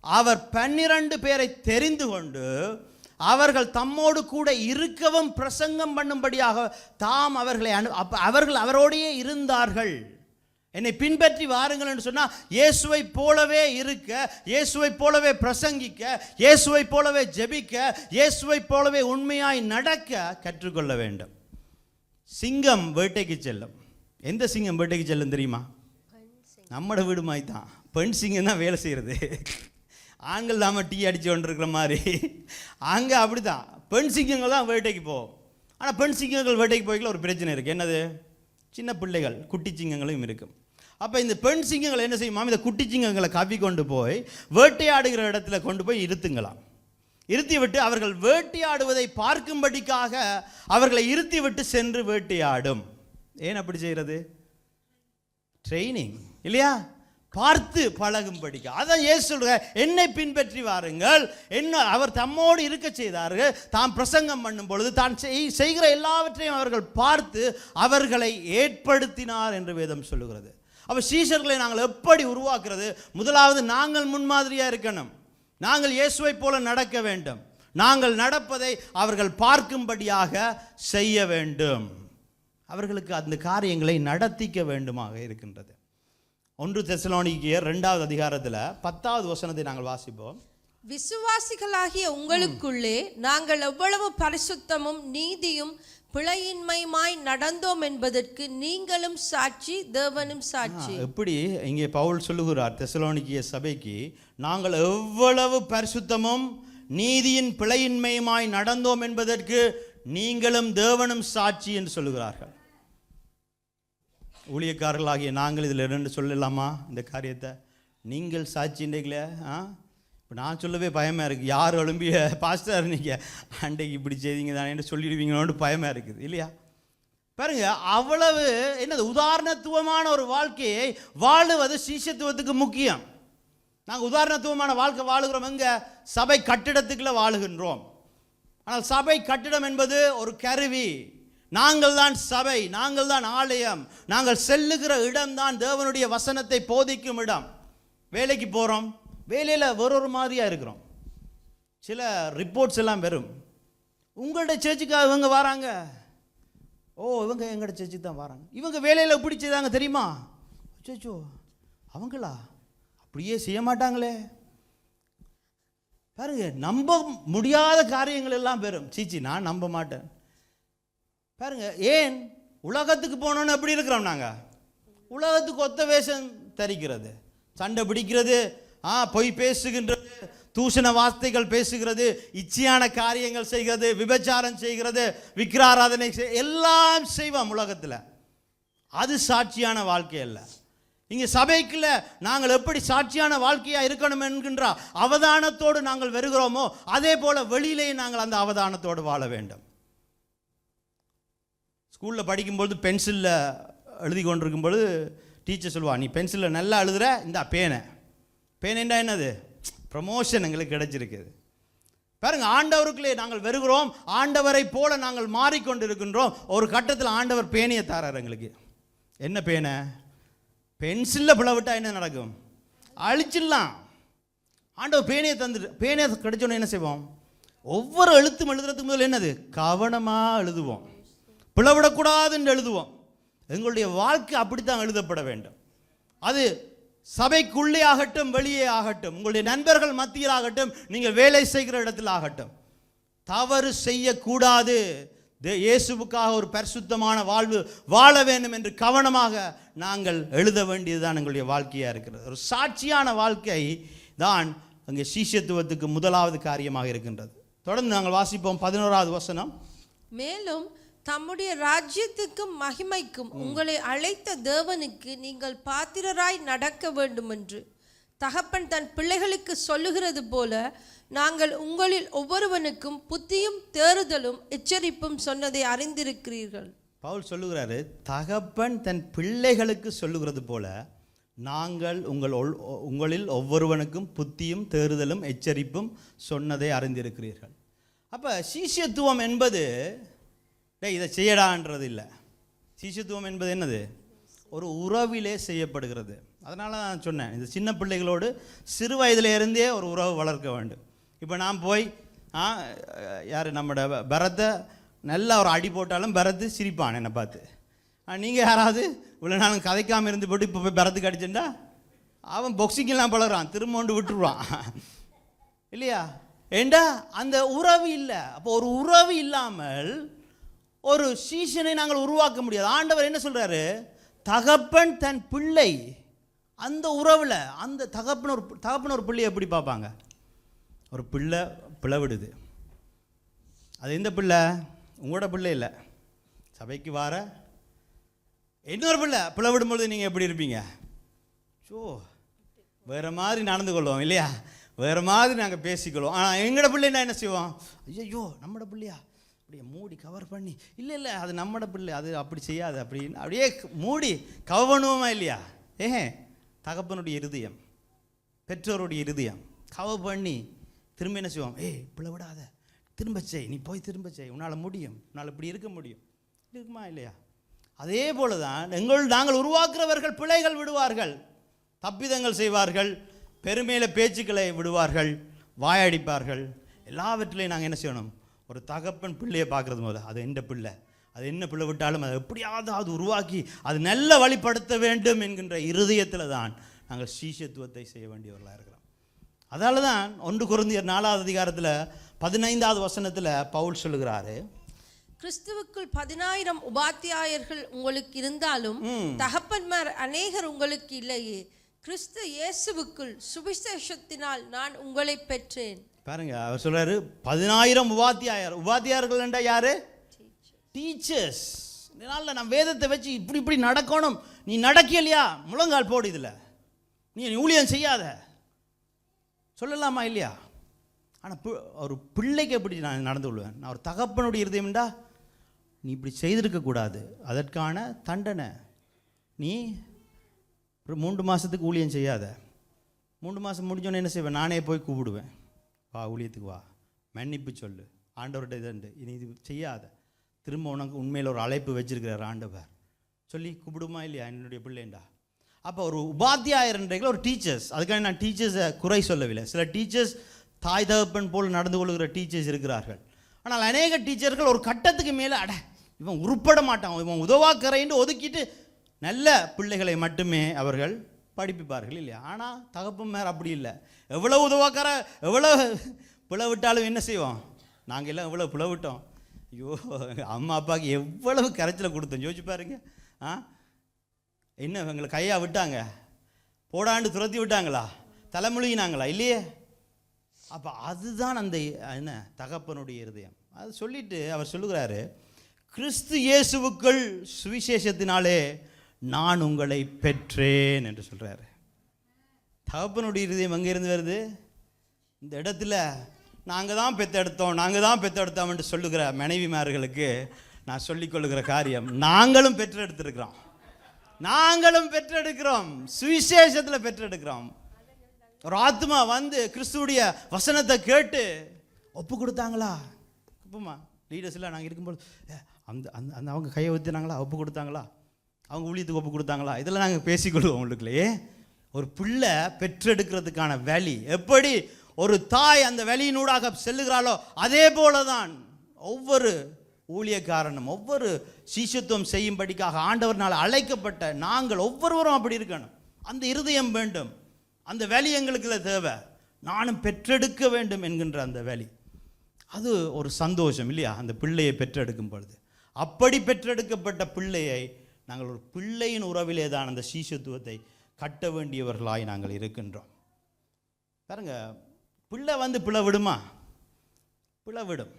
அவர் 12 பேரை தெரிந்து கொண்டு அவர்கள் தம்மோடு கூட இருக்கவும் பிரசங்கம் பண்ணும்படியாக தாம் அவர்களை அவர்கள் அவரோடையே இருந்தார்கள். என்னை பின்பற்றி வாருங்கள் என்று சொன்னால் இயேசுவை போலவே இருக்க, இயேசுவை போலவே பிரசங்கிக்க, இயேசுவை போலவே ஜெபிக்க, இயேசுவை போலவே உண்மையாய் நடக்க கற்றுக்கொள்ள வேண்டும். சிங்கம் வேட்டைக்கு செல்லும். எந்த சிங்கம் வேட்டைக்கு செல்லும் தெரியுமா? நம்மட வீடு மாதிரி தான். பெண் சிங்கம் தான் வேலை செய்கிறது. ஆண்கள் தாம டீ அடித்து கொண்டிருக்கிற மாதிரி அங்கே அப்படி தான். பெண் சிங்கங்கள் தான் வேட்டைக்கு போகும். ஆனால் பெண் சிங்கங்கள் வேட்டைக்கு போய்க்கல ஒரு பிரச்சனை இருக்குது. என்னது? சின்ன பிள்ளைகள், குட்டி சிங்கங்களும் இருக்கும். அப்போ இந்த பெண் சிங்கங்கள் என்ன செய்யுமா, இந்த குட்டி சிங்கங்களை கவ்வி கொண்டு போய் வேட்டையாடுகிற இடத்துல கொண்டு போய் இருத்துங்களாம். இருத்தி விட்டு அவர்கள் வேட்டையாடுவதை பார்க்கும்படிக்காக அவர்களை இருத்தி விட்டு சென்று வேட்டையாடும். ஏன் அப்படி செய்கிறது? ட்ரைனிங் இல்லையா? பார்த்து பழகும்படிக்க. அதான் இயேசு சொல்ற, என்னை பின்பற்றி வாருங்கள். என்ன அவர் தம்மோடு இருக்க செய்தார்கள். தாம் பிரசங்கம் பண்ணும் பொழுது தான் செய்கிற எல்லாவற்றையும் அவர்கள் பார்த்து அவர்களை ஏற்படுத்தினார் என்று வேதம் சொல்லுகிறது. அப்போ சீஷர்களை நாங்கள் எப்படி உருவாக்குறது? முதலாவது நாங்கள் முன்மாதிரியாக இருக்கணும். நாங்கள் இயேசுவை போல நடக்க வேண்டும். நாங்கள் நடப்பதை அவர்கள் பார்க்கும்படியாக செய்ய வேண்டும். அவர்களுக்கு அந்த காரியங்களை நடத்திக்க வேண்டுமாக இருக்கின்றது. 1 தெசலோனிக்கேயர் 2வது அதிகாரத்தில் 10வது வசனத்தை நாங்கள் வாசிப்போம். விசுவாசிகளாகிய உங்களுக்குள்ளே நாங்கள் எவ்வளவு பரிசுத்தமும் நீதியும் பிழையின்மையுமாய் நடந்தோம் என்பதற்கு நீங்களும் சாட்சி, தேவனும் சாட்சி. எப்படி இங்கே பவுல் சொல்லுகிறார் தெசலோனிக்கேய சபைக்கு, நாங்கள் எவ்வளவு பரிசுத்தமும் நீதியின் பிழையின்மையுமாய் நடந்தோம் என்பதற்கு நீங்களும் தேவனும் சாட்சி என்று சொல்லுகிறார்கள். ஊழியக்காரர்களாகிய நாங்கள் இதில் 2 சொல்லலாமா இந்த காரியத்தை? நீங்கள் சாட்சின்றீங்களே. இப்போ நான் சொல்லவே பயமாக இருக்குது. யார் எழும்பிய பாஸ்டர் நீங்கள் அன்றைக்கு இப்படி செய்தீங்க தானே சொல்லிடுவீங்களோன்னு பயமாக இருக்குது இல்லையா? பாருங்க, அவ்வளவு என்னது உதாரணத்துவமான ஒரு வாழ்க்கையை வாழுவது சீஷத்துவத்துக்கு முக்கியம். நாங்கள் உதாரணத்துவமான வாழ்க்கை வாழுகிறோம். எங்க? சபை கட்டிடத்துக்குள்ள வாழுகின்றோம். ஆனால் சபை கட்டிடம் என்பது ஒரு கருவி. நாங்கள் தான் சபை, நாங்கள் தான் ஆலயம். நாங்கள் செல்லுகிற இடம்தான் தேவனுடைய வசனத்தை போதிக்கும் இடம். வேலைக்கு போகிறோம், வேலையில் ஒரு மாதிரியாக இருக்கிறோம். சில ரிப்போர்ட்ஸ் எல்லாம் வரும். உங்களுடைய சர்ச்சுக்காக இவங்க வராங்க, இவங்க எங்களோட சர்ச்சுக்கு தான் வராங்க, இவங்க வேலையில் எப்படி செய்தாங்க தெரியுமா? அச்சோ, அவங்களா அப்படியே செய்ய மாட்டாங்களே. பாருங்க, நம்ப முடியாத காரியங்கள் எல்லாம் பெறும். சீச்சி, நான் நம்ப மாட்டேன். பாருங்க, ஏன் உலகத்துக்கு போனோன்னு எப்படி இருக்கிறோம் நாங்கள்? உலகத்துக்கு ஒத்த வேஷம் தரிக்கிறது, சண்டை பிடிக்கிறது, பொய் பேசுகின்றது, தூஷண வார்த்தைகள் பேசுகிறது, இச்சையான காரியங்கள் செய்கிறது, விபச்சாரம் செய்கிறது, விக்கிராராதனை எல்லாம் செய்வோம் உலகத்தில். அது சாட்சியான வாழ்க்கை அல்ல. இங்கே சபைக்குள்ள நாங்கள் எப்படி சாட்சியான வாழ்க்கையாக இருக்கணும் என்கின்ற அவதானத்தோடு நாங்கள் வருகிறோமோ அதே போல வெளியிலேயே நாங்கள் அந்த அவதானத்தோடு வாழ வேண்டும். ஸ்கூலில் படிக்கும்பொழுது பென்சிலில் எழுதி கொண்டிருக்கும்பொழுது டீச்சர் சொல்லுவா, நீ பென்சிலில் நல்லா எழுதுகிற, இந்த பேனேண்டா என்னது? ப்ரமோஷன் எங்களுக்கு கிடைச்சிருக்குது. பாருங்க, ஆண்டவருக்குள்ளே நாங்கள் வருகிறோம், ஆண்டவரை போல நாங்கள் மாறிக்கொண்டிருக்கின்றோம். ஒரு கட்டத்தில் ஆண்டவர் பேனையை தாரார் எங்களுக்கு. என்ன பேனை? பென்சிலில் பிளவிட்டா என்ன நடக்கும்? அழிச்சிடலாம். ஆண்டவர் பேனையை தந்துட்டு, பேனையை கிடைச்சோன்னு என்ன செய்வோம்? ஒவ்வொரு எழுத்தும் எழுதுறதுக்கு முதல் என்னது? கவனமாக எழுதுவோம், பிளவிடக்கூடாது என்று எழுதுவோம். எங்களுடைய வாழ்க்கை அப்படித்தான் எழுதப்பட வேண்டும். அது சபைக்குள்ளே ஆகட்டும், வெளியே ஆகட்டும், உங்களுடைய நண்பர்கள் மத்தியில் ஆகட்டும், நீங்கள் வேலை செய்கிற இடத்தில் ஆகட்டும், தவறு செய்யக்கூடாது. இயேசுவுக்காக ஒரு பரிசுத்தமான வாழ்வு வாழ வேண்டும் என்று கவனமாக நாங்கள் எழுத வேண்டியதுதான் எங்களுடைய வாழ்க்கையாக இருக்கிறது. ஒரு சாட்சியான வாழ்க்கை தான் அங்கே சீஷத்துவத்துக்கு முதலாவது காரியமாக இருக்கின்றது. தொடர்ந்து நாங்கள் வாசிப்போம் 11வது வசனம். மேலும் தம்முடைய ராஜ்யத்துக்கும் மகிமைக்கும் உங்களை அழைத்த தேவனுக்கு நீங்கள் பாத்திரராய் நடக்க வேண்டும் என்று தகப்பன் தன் பிள்ளைகளுக்கு சொல்லுகிறது போல நாங்கள் உங்களில் ஒவ்வொருவனுக்கும் புத்தியும் தேறுதலும் எச்சரிப்பும் சொன்னதை அறிந்திருக்கிறீர்கள். பவுல் சொல்லுகிறாரு, தகப்பன் தன் பிள்ளைகளுக்கு சொல்லுகிறது போல நாங்கள் உங்களில் ஒவ்வொருவனுக்கும் புத்தியும் தேறுதலும் எச்சரிப்பும் சொன்னதை அறிந்திருக்கிறீர்கள். அப்போ சீஷத்துவம் என்பது இதை செய்யடான்றது இல்லை. சீஷத்துவம் என்பது என்னது? ஒரு உறவிலே செய்யப்படுகிறது. அதனால நான் சொன்னேன், இந்த சின்ன பிள்ளைகளோடு சிறு வயதிலிருந்தே ஒரு உறவு வளர்க்க வேண்டும். இப்போ நான் போய் நம்மளோட பரத்தை நல்லா ஒரு அடி போட்டாலும் பரத்து சிரிப்பான் என்னை பார்த்து. நீங்கள் யாராவது இவ்வளோ நாளும் கதைக்காமல் இருந்து போட்டு இப்போ போய் பரத்துக்கு அடிச்சுட்டா அவன் பொக்சிங்கெல்லாம் பழகிறான், திரும்ப கொண்டு விட்டுருவான் இல்லையா? ஏண்டா அந்த உறவு இல்லை. அப்போ ஒரு உறவு இல்லாமல் ஒரு சீஷனை நாங்கள் உருவாக்க முடியாது. ஆண்டவர் என்ன சொல்கிறாரு? தகப்பன் தன் பிள்ளை, அந்த உறவில் அந்த தகப்பன் ஒரு பிள்ளையை எப்படி பார்ப்பாங்க? ஒரு பிள்ளை பிளவிடுது, அது எந்த பிள்ளை? உங்களோட பிள்ளை இல்லை, சபைக்கு வார இன்னொரு பிள்ளை பிளவிடும்பொழுது நீங்கள் எப்படி இருப்பீங்க? வேறு மாதிரி நடந்து கொள்வோம் இல்லையா? வேறு மாதிரி நாங்கள் பேசிக்கொள்வோம். ஆனால் எங்களோட பிள்ளைன்னா என்ன செய்வோம்? ஐயோ நம்மளோட பிள்ளையா, அப்படியே மூடி கவர் பண்ணி, இல்லை அது நம்மளோட பிள்ளை, அது அப்படி செய்யாது அப்படின்னு அப்படியே மூடி கவர் பண்ணுவோமா இல்லையா? தகப்பனுடைய இருதயம், பெற்றோருடைய இருதயம் கவர் பண்ணி திரும்ப என்ன செய்வோம்? பிள்ளை விடாத, திரும்ப செய், நீ போய் திரும்ப செய், உன்னால் முடியும், உன்னால் இப்படி இருக்க முடியும், இருக்குமா இல்லையா? அதே போல தான் நாங்கள் உருவாக்குறவர்கள் பிழைகள் விடுவார்கள், தப்பிதங்கள் செய்வார்கள், பெருமையில் பேச்சுக்களை விடுவார்கள், வாயடிப்பார்கள். எல்லாவற்றிலையும் நாங்கள் என்ன செய்யணும்? ஒரு தகப்பன் பிள்ளையை பார்க்குறது போது அது எந்த பிள்ளை, அது என்ன பிள்ளை விட்டாலும் அதை எப்படியாவது அது உருவாக்கி அது நல்ல வழிப்படுத்த வேண்டும் என்கின்ற இருதயத்தில் தான் நாங்கள் சீஷத்துவத்தை செய்ய வேண்டியவர்களாக இருக்கிறோம். அதால தான் 1 கொரிந்தியர் 4வது அதிகாரத்தில் 15வது வசனத்தில் பவுல் சொல்லுகிறாரு, கிறிஸ்துவுக்குள் 10,000 உபாத்தியாயர்கள் உங்களுக்கு இருந்தாலும் தகப்பன்மார் அநேகர் உங்களுக்கு இல்லையே. கிறிஸ்து இயேசுவுக்குள் சுவிசேஷத்தினால் நான் உங்களை பெற்றேன். பாருங்க, அவர் சொல்றாரு 10,000 உபாத்தியாயர்கள் என்றா யாரு? டீச்சர்ஸ். இதனால நான் வேதத்தை வச்சு இப்படி நடக்கணும், நீ நடக்கலையா முழங்கால் போடு, இதில் நீ ஊழியம் செய்யாத சொல்லலாமா இல்லையா? ஆனால் ஒரு பிள்ளைக்கு எப்படி நான் நடந்து கொள்வேன்? நான் ஒரு தகப்பனுடைய இருதயம்டா, நீ இப்படி செய்திருக்கக்கூடாது, அதற்கான தண்டனை, நீ ஒரு 3 மாதத்துக்கு ஊழியம் செய்யாத, 3 மாதம் முடிஞ்சோன்னே என்ன செய்வேன்? நானே போய் கூப்பிடுவேன், வா ஊழியத்துக்கு வா, மன்னிப்பு சொல்லு, ஆண்டவர்கிட்ட இதுண்டு, இனி இது செய்யாத, திரும்ப உனக்கு உண்மையில் ஒரு அழைப்பு வச்சிருக்கிறார் ஆண்டவர் சொல்லி கூப்பிடுமா இல்லையா என்னுடைய பிள்ளைண்டா? அப்போ ஒரு உபாத்தியாயர்ன்றீங்களா ஒரு டீச்சர்ஸ், அதுக்காக நான் டீச்சர்ஸை குறை சொல்லவில்லை. சில டீச்சர்ஸ் தாய் தகப்பன் போல் நடந்து கொள்கிற டீச்சர்ஸ் இருக்கிறார்கள். ஆனால் அநேக டீச்சர்கள் ஒரு கட்டத்துக்கு மேலே இவன் உருப்பட மாட்டான், இவன் உதவாக்கரைன்னு ஒதுக்கிட்டு நல்ல பிள்ளைகளை மட்டுமே அவர்கள் படிப்பிப்பார்கள் இல்லையா? ஆனால் தகப்பன் மேலே அப்படி இல்லை. எவ்வளோ உதவாக்கற எவ்வளோ பிளவிட்டாலும் என்ன செய்வோம்? நாங்கள் எல்லாம் எவ்வளோ பிளவிட்டோம், ஐயோ அம்மா அப்பாவுக்கு எவ்வளவு கரைச்சலை கொடுத்தோம் யோசிச்சு பாருங்க. என்ன எங்களை கையா விட்டாங்க, போடாண்டு துரத்தி விட்டாங்களா, தலைமொழிகினாங்களா? இல்லையே. அப்போ அதுதான் அந்த என்ன தகப்பனுடைய இருதயம். அது சொல்லிட்டு அவர் சொல்லுகிறாரு, கிறிஸ்து இயேசுவுக்குள் சுவிசேஷத்தினாலே நான் உங்களை பெற்றேன் என்று சொல்கிறாரு. தகப்பனுடைய இருதயம் எங்கே இருந்து வருது? இந்த இடத்துல நாங்கள் தான் பெற்றெடுத்தோம் என்று சொல்லுகிற மனைவிமார்களுக்கு நான் சொல்லிக்கொள்ளுகிற காரியம், நாங்களும் பெற்றெடுக்கிறோம், சுவிசேஷத்தில் பெற்றெடுக்கிறோம். ஒரு ஆத்மா வந்து கிறிஸ்துவுடைய வசனத்தை கேட்டு ஒப்பு கொடுத்தாங்களா? ஒப்புமா லீடர்ஸ்லாம் நாங்கள் இருக்கும்போது அந்த அந்த அவங்க கையை ஊற்றினாங்களா, ஒப்பு கொடுத்தாங்களா, அவங்க ஊழியத்துக்கு ஒப்பு கொடுத்தாங்களா, இதெல்லாம் நாங்கள் பேசிக்கொள்வோம். உங்களுக்குள்ளேயே ஒரு பிள்ளை பெற்றெடுக்கிறதுக்கான வழி எப்படி ஒரு தாய் அந்த வழியினூடாக செல்லுகிறாளோ அதே போல தான் ஒவ்வொரு ஊழியக்காரனும் ஒவ்வொரு சீஷத்துவம் செய்யும்படிக்காக ஆண்டவர்னால் அழைக்கப்பட்ட நாங்கள் ஒவ்வொருவரும் அப்படி இருக்கணும். அந்த இருதயம் வேண்டும், அந்த வழி எங்களுக்கு தேவை. நானும் பெற்றெடுக்க வேண்டும் என்கின்ற அந்த வழி, அது ஒரு சந்தோஷம் இல்லையா? அந்த பிள்ளையை பெற்றெடுக்கும் பொழுது அப்படி பெற்றெடுக்கப்பட்ட பிள்ளையை நாங்கள் ஒரு பிள்ளையின் உறவிலே தான் அந்த சீஷத்துவத்தை கட்ட வேண்டியவர்களாய் நாங்கள் இருக்கின்றோம். பாருங்க, பிள்ளை வந்து பிளவிடுமா? பிளவிடும்.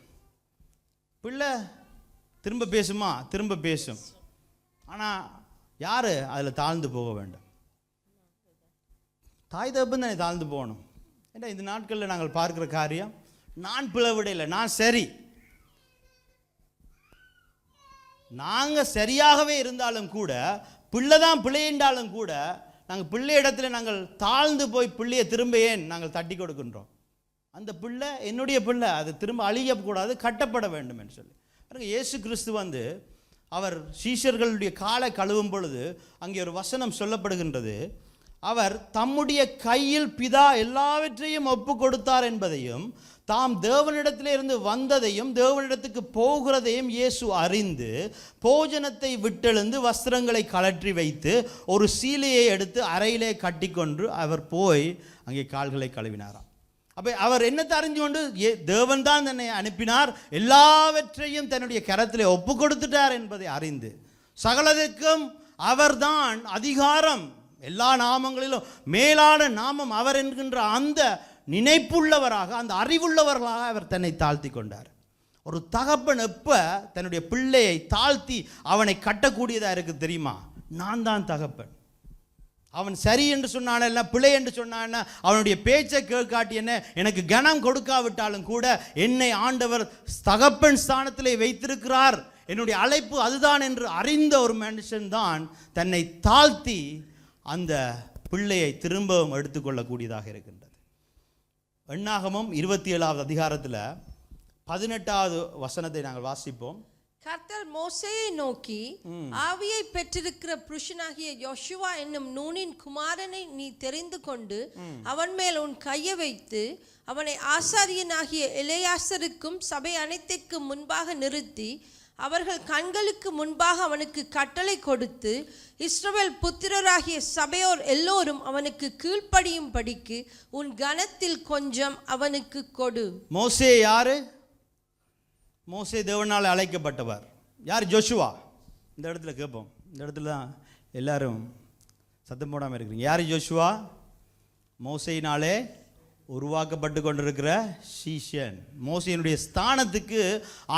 பிள்ளை திரும்ப பேசுமா? திரும்ப பேசும். ஆனால் யார் அதில் தாழ்ந்து போக வேண்டும்? தாய் தகப்பன் தானே தாழ்ந்து போகணும். ஏன்னா இந்த நாட்களில் நாங்கள் பார்க்குற காரியம், நான் பிளவிடையில், நான் சரி, நாங்கள் சரியாகவே இருந்தாலும் கூட, பிள்ளை தான் பிள்ளைண்டாலும் கூட, நாங்கள் பிள்ளை இடத்துல நாங்கள் தாழ்ந்து போய் பிள்ளையை திரும்ப ஏன் நாங்கள் தட்டி கொடுக்கின்றோம்? அந்த பிள்ளை என்னுடைய பிள்ளை, அது திரும்ப அழியக்கூடாது, கட்டப்பட வேண்டும் என்று சொல்லி. இயேசு கிறிஸ்து வந்து அவர் சீஷர்களுடைய காலை கழுவும் பொழுது அங்கே ஒரு வசனம் சொல்லப்படுகின்றது, அவர் தம்முடைய கையில் பிதா எல்லாவற்றையும் ஒப்பு கொடுத்தார் என்பதையும் தாம் தேவனிடத்திலே இருந்து வந்ததையும் தேவனிடத்துக்கு போகிறதையும் இயேசு அறிந்து போஜனத்தை விட்டெழுந்து வஸ்திரங்களை கழற்றி வைத்து ஒரு சீலையை எடுத்து அறையிலே கட்டிக்கொண்டு அவர் போய் அங்கே கால்களை கழுவினாராம். அப்போ அவர் என்னத்தை அறிஞ்சு கொண்டு, தேவன் தான் தன்னை அனுப்பினார், எல்லாவற்றையும் தன்னுடைய கரத்திலே ஒப்பு கொடுத்துட்டார் என்பதை அறிந்து, சகலத்துக்கும் அவர்தான் அதிகாரம், எல்லா நாமங்களிலும் மேலான நாமம் அவர் என்கின்ற அந்த நினைப்புள்ளவராக, அந்த அறிவுள்ளவர்களாக அவர் தன்னை தாழ்த்தி கொண்டார். ஒரு தகப்பன் எப்போ தன்னுடைய பிள்ளையை தாழ்த்தி அவனை கட்டக்கூடியதாக இருக்குது தெரியுமா? நான் தான் தகப்பன். அவன் சரி என்று சொன்னான, இல்லை பிள்ளை என்று சொன்னான, அவனுடைய பேச்சை கேட்காட்டி என்ன, எனக்கு கனம் கொடுக்காவிட்டாலும் கூட என்னை ஆண்டவர் தகப்பன் ஸ்தானத்திலே வைத்திருக்கிறார், என்னுடைய அழைப்பு அதுதான் என்று அறிந்த ஒரு மனுஷன்தான் தன்னை தாழ்த்தி அந்த பிள்ளையை திரும்பவும் எடுத்துக்கொள்ளக்கூடியதாக இருக்கின்றது. எண்ணாகமம் 27வது அதிகாரத்தில் 18வது வசனத்தை நாங்கள் வாசிப்போம். கர்த்தர் மோசேயை நோக்கி, ஆவியை பெற்றிருக்கிற புருஷனாகிய யோசுவா என்னும் நூனின் குமாரனை நீ தெரிந்து கொண்டு அவன் மேல் உன் கையை வைத்து அவனை ஆசாரியனாகிய எலெயாசருக்கும் சபை அனைத்திற்கும் முன்பாக நிறுத்தி அவர்கள் கண்களுக்கு முன்பாக அவனுக்கு கட்டளை கொடுத்து இஸ்ரவேல் புத்திரராகிய சபையோர் எல்லோரும் அவனுக்கு கீழ்ப்படியும் படிக்கு உன் கனத்தில் கொஞ்சம் அவனுக்கு கொடு. மோசே யாரு? மோசே தேவனால் அழைக்கப்பட்டவர். யார்? ஜோஷுவா. இந்த இடத்துல கேட்போம், இந்த இடத்துல தான் எல்லாரும் சத்தம் போடாமல் இருக்கிறீங்க. யார் ஜோஷுவா? மோசையினாலே உருவாக்கப்பட்டு கொண்டிருக்கிற சீஷன். மோசையினுடைய ஸ்தானத்துக்கு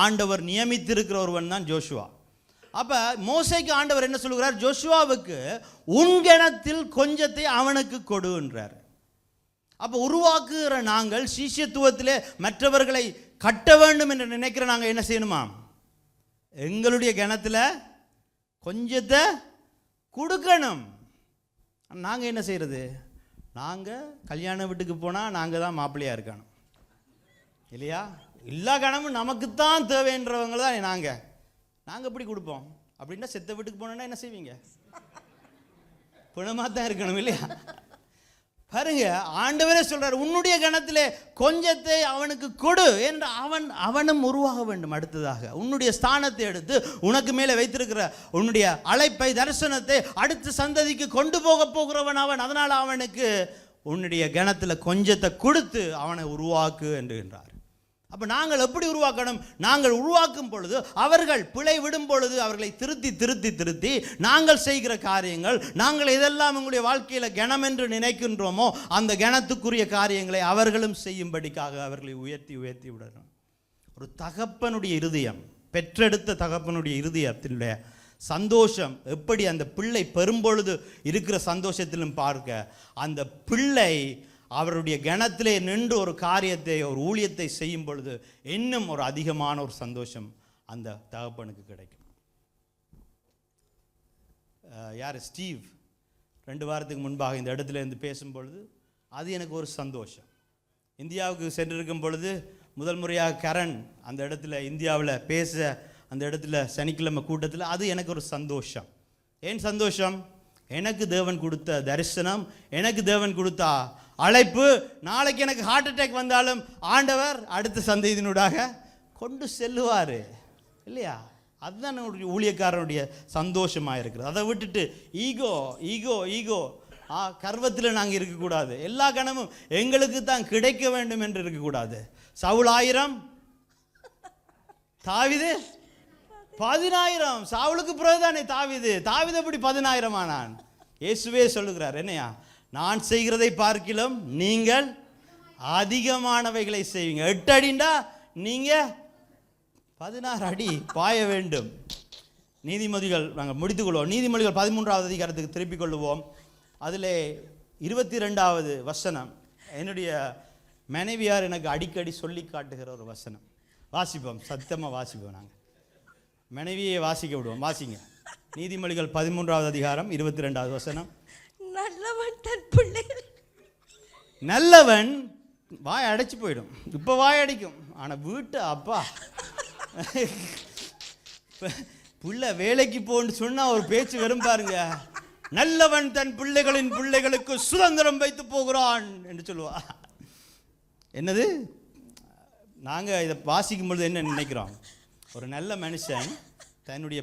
ஆண்டவர் நியமித்திருக்கிற ஒருவன் தான் ஜோஷுவா. அப்போ மோசைக்கு ஆண்டவர் என்ன சொல்லுகிறார்? ஜோஷுவாவுக்கு உன்கணத்தில் கொஞ்சத்தை அவனுக்கு கொடுன்றார். அப்போ உருவாக்குகிற நாங்கள் சீஷத்துவத்திலே மற்றவர்களை கட்ட வேண்டும் என்று நினைக்கிற நாங்கள் என்ன செய்யணுமா? எங்களுடைய கணத்தில் கொஞ்சத்தை கொடுக்கணும். நாங்கள் என்ன செய்கிறது? நாங்கள் கல்யாண வீட்டுக்கு போனால் நாங்கள் தான் மாப்பிள்ளையாக இருக்கணும் இல்லையா? எல்லா கணமும் நமக்குத்தான் தேவைன்றவங்க தான் நாங்கள் எப்படி கொடுப்போம் அப்படின்னா செத்த வீட்டுக்கு போனோன்னா என்ன செய்வீங்க? பிணமாக தான் இருக்கணும் இல்லையா? பாருங்க, ஆண்டவரே சொல்றார், உன்னுடைய கணத்திலே கொஞ்சத்தை அவனுக்கு கொடு என்று அவனும் உருவாக வேண்டும். அடுத்ததாக உன்னுடைய ஸ்தானத்தை எடுத்து உனக்கு மேலே வைத்திருக்கிற உன்னுடைய அழைப்பை தரிசனத்தை அடுத்த சந்ததிக்கு கொண்டு போகிறவன் அவன். அதனால் அவனுக்கு உன்னுடைய கணத்தில் கொஞ்சத்தை கொடுத்து அவனை உருவாக்கு என்றார். அப்போ நாங்கள் எப்படி உருவாக்கணும்? நாங்கள் உருவாக்கும் பொழுது, அவர்கள் பிழை விடும் பொழுது அவர்களை திருத்தி நாங்கள் செய்கிற காரியங்கள், நாங்கள் எதெல்லாம் உங்களுடைய வாழ்க்கையில் கணம் என்று நினைக்கின்றோமோ அந்த கணத்துக்குரிய காரியங்களை அவர்களும் செய்யும்படிக்காக அவர்களை உயர்த்தி விடணும். ஒரு தகப்பனுடைய இருதயம், பெற்றெடுத்த தகப்பனுடைய இருதயத்தினுடைய சந்தோஷம் எப்படி அந்த பிள்ளை பெறும்பொழுது இருக்கிற சந்தோஷத்திலும் பார்க்க, அந்த பிள்ளை அவருடைய கணத்திலே நின்று ஒரு காரியத்தை, ஒரு ஊழியத்தை செய்யும் பொழுது இன்னும் ஒரு அதிகமான ஒரு சந்தோஷம் அந்த தகப்பனுக்கு கிடைக்கும். யார்? ஸ்டீவ் 2 வாரத்துக்கு முன்பாக இந்த இடத்துல இருந்து பேசும்பொழுது அது எனக்கு ஒரு சந்தோஷம். இந்தியாவுக்கு சென்றிருக்கும் பொழுது முதல் முறையாக கரண் அந்த இடத்துல இந்தியாவில் பேச, அந்த இடத்துல சனிக்கிழமை கூட்டத்தில், அது எனக்கு ஒரு சந்தோஷம். ஏன் சந்தோஷம்? எனக்கு தேவன் கொடுத்த தரிசனம், எனக்கு தேவன் கொடுத்த அழைப்பு. நாளைக்கு எனக்கு ஹார்ட் அட்டாக் வந்தாலும் ஆண்டவர் அடுத்த சந்ததியினூடாக கொண்டு செல்லுவார் இல்லையா? அதுதான் நம்முடைய ஊழியக்காரனுடைய சந்தோஷமாக இருக்கிறது. அதை விட்டுட்டு ஈகோ கர்வத்தில் நாங்கள் இருக்கக்கூடாது. எல்லா கணமும் எங்களுக்கு தான் கிடைக்க வேண்டும் என்று இருக்கக்கூடாது. சவுல் 1000, தாவீது 10,000. சவுலுக்கு பிறகுதானே தாவீது எப்படி 10,000 ஆனான்? இயேசுவே சொல்லுகிறார், என்னையா, நான் செய்கிறதை பார்க்கிலும் நீங்கள் அதிகமானவைகளை செய்வீங்க. 8 அடிண்டா நீங்கள் 16 அடி பாய வேண்டும். நீதிமொழிகள் நாங்கள் முடித்துக்கொள்வோம். நீதிமொழிகள் 13வது அதிகாரத்துக்கு திருப்பிக் கொள்ளுவோம். அதில் 22வது வசனம் என்னுடைய மனைவியார் எனக்கு அடிக்கடி சொல்லி காட்டுகிற ஒரு வசனம். வாசிப்போம், சத்தமாக வாசிப்போம். நாங்கள் மனைவியை வாசிக்க விடுவோம். வாசிங்க. நீதிமொழிகள் 13வது அதிகாரம் 22வது வசனம். நல்லவன் வாய் அடைச்சு போயிடும். இப்போ வாய் அடிக்கும், ஆனால் வீட்டு அப்பா பிள்ளை வேலைக்கு போன்னு சொன்னால் ஒரு பேச்சு வரும் பாருங்க. நல்லவன் தன் பிள்ளைகளுக்கு சுதந்திரம் வைத்து போகிறான் என்று சொல்லுவா. என்னது? நாங்கள் இதை வாசிக்கும் பொழுது என்ன நினைக்கிறோம்? ஒரு நல்ல மனுஷன் தன்னுடைய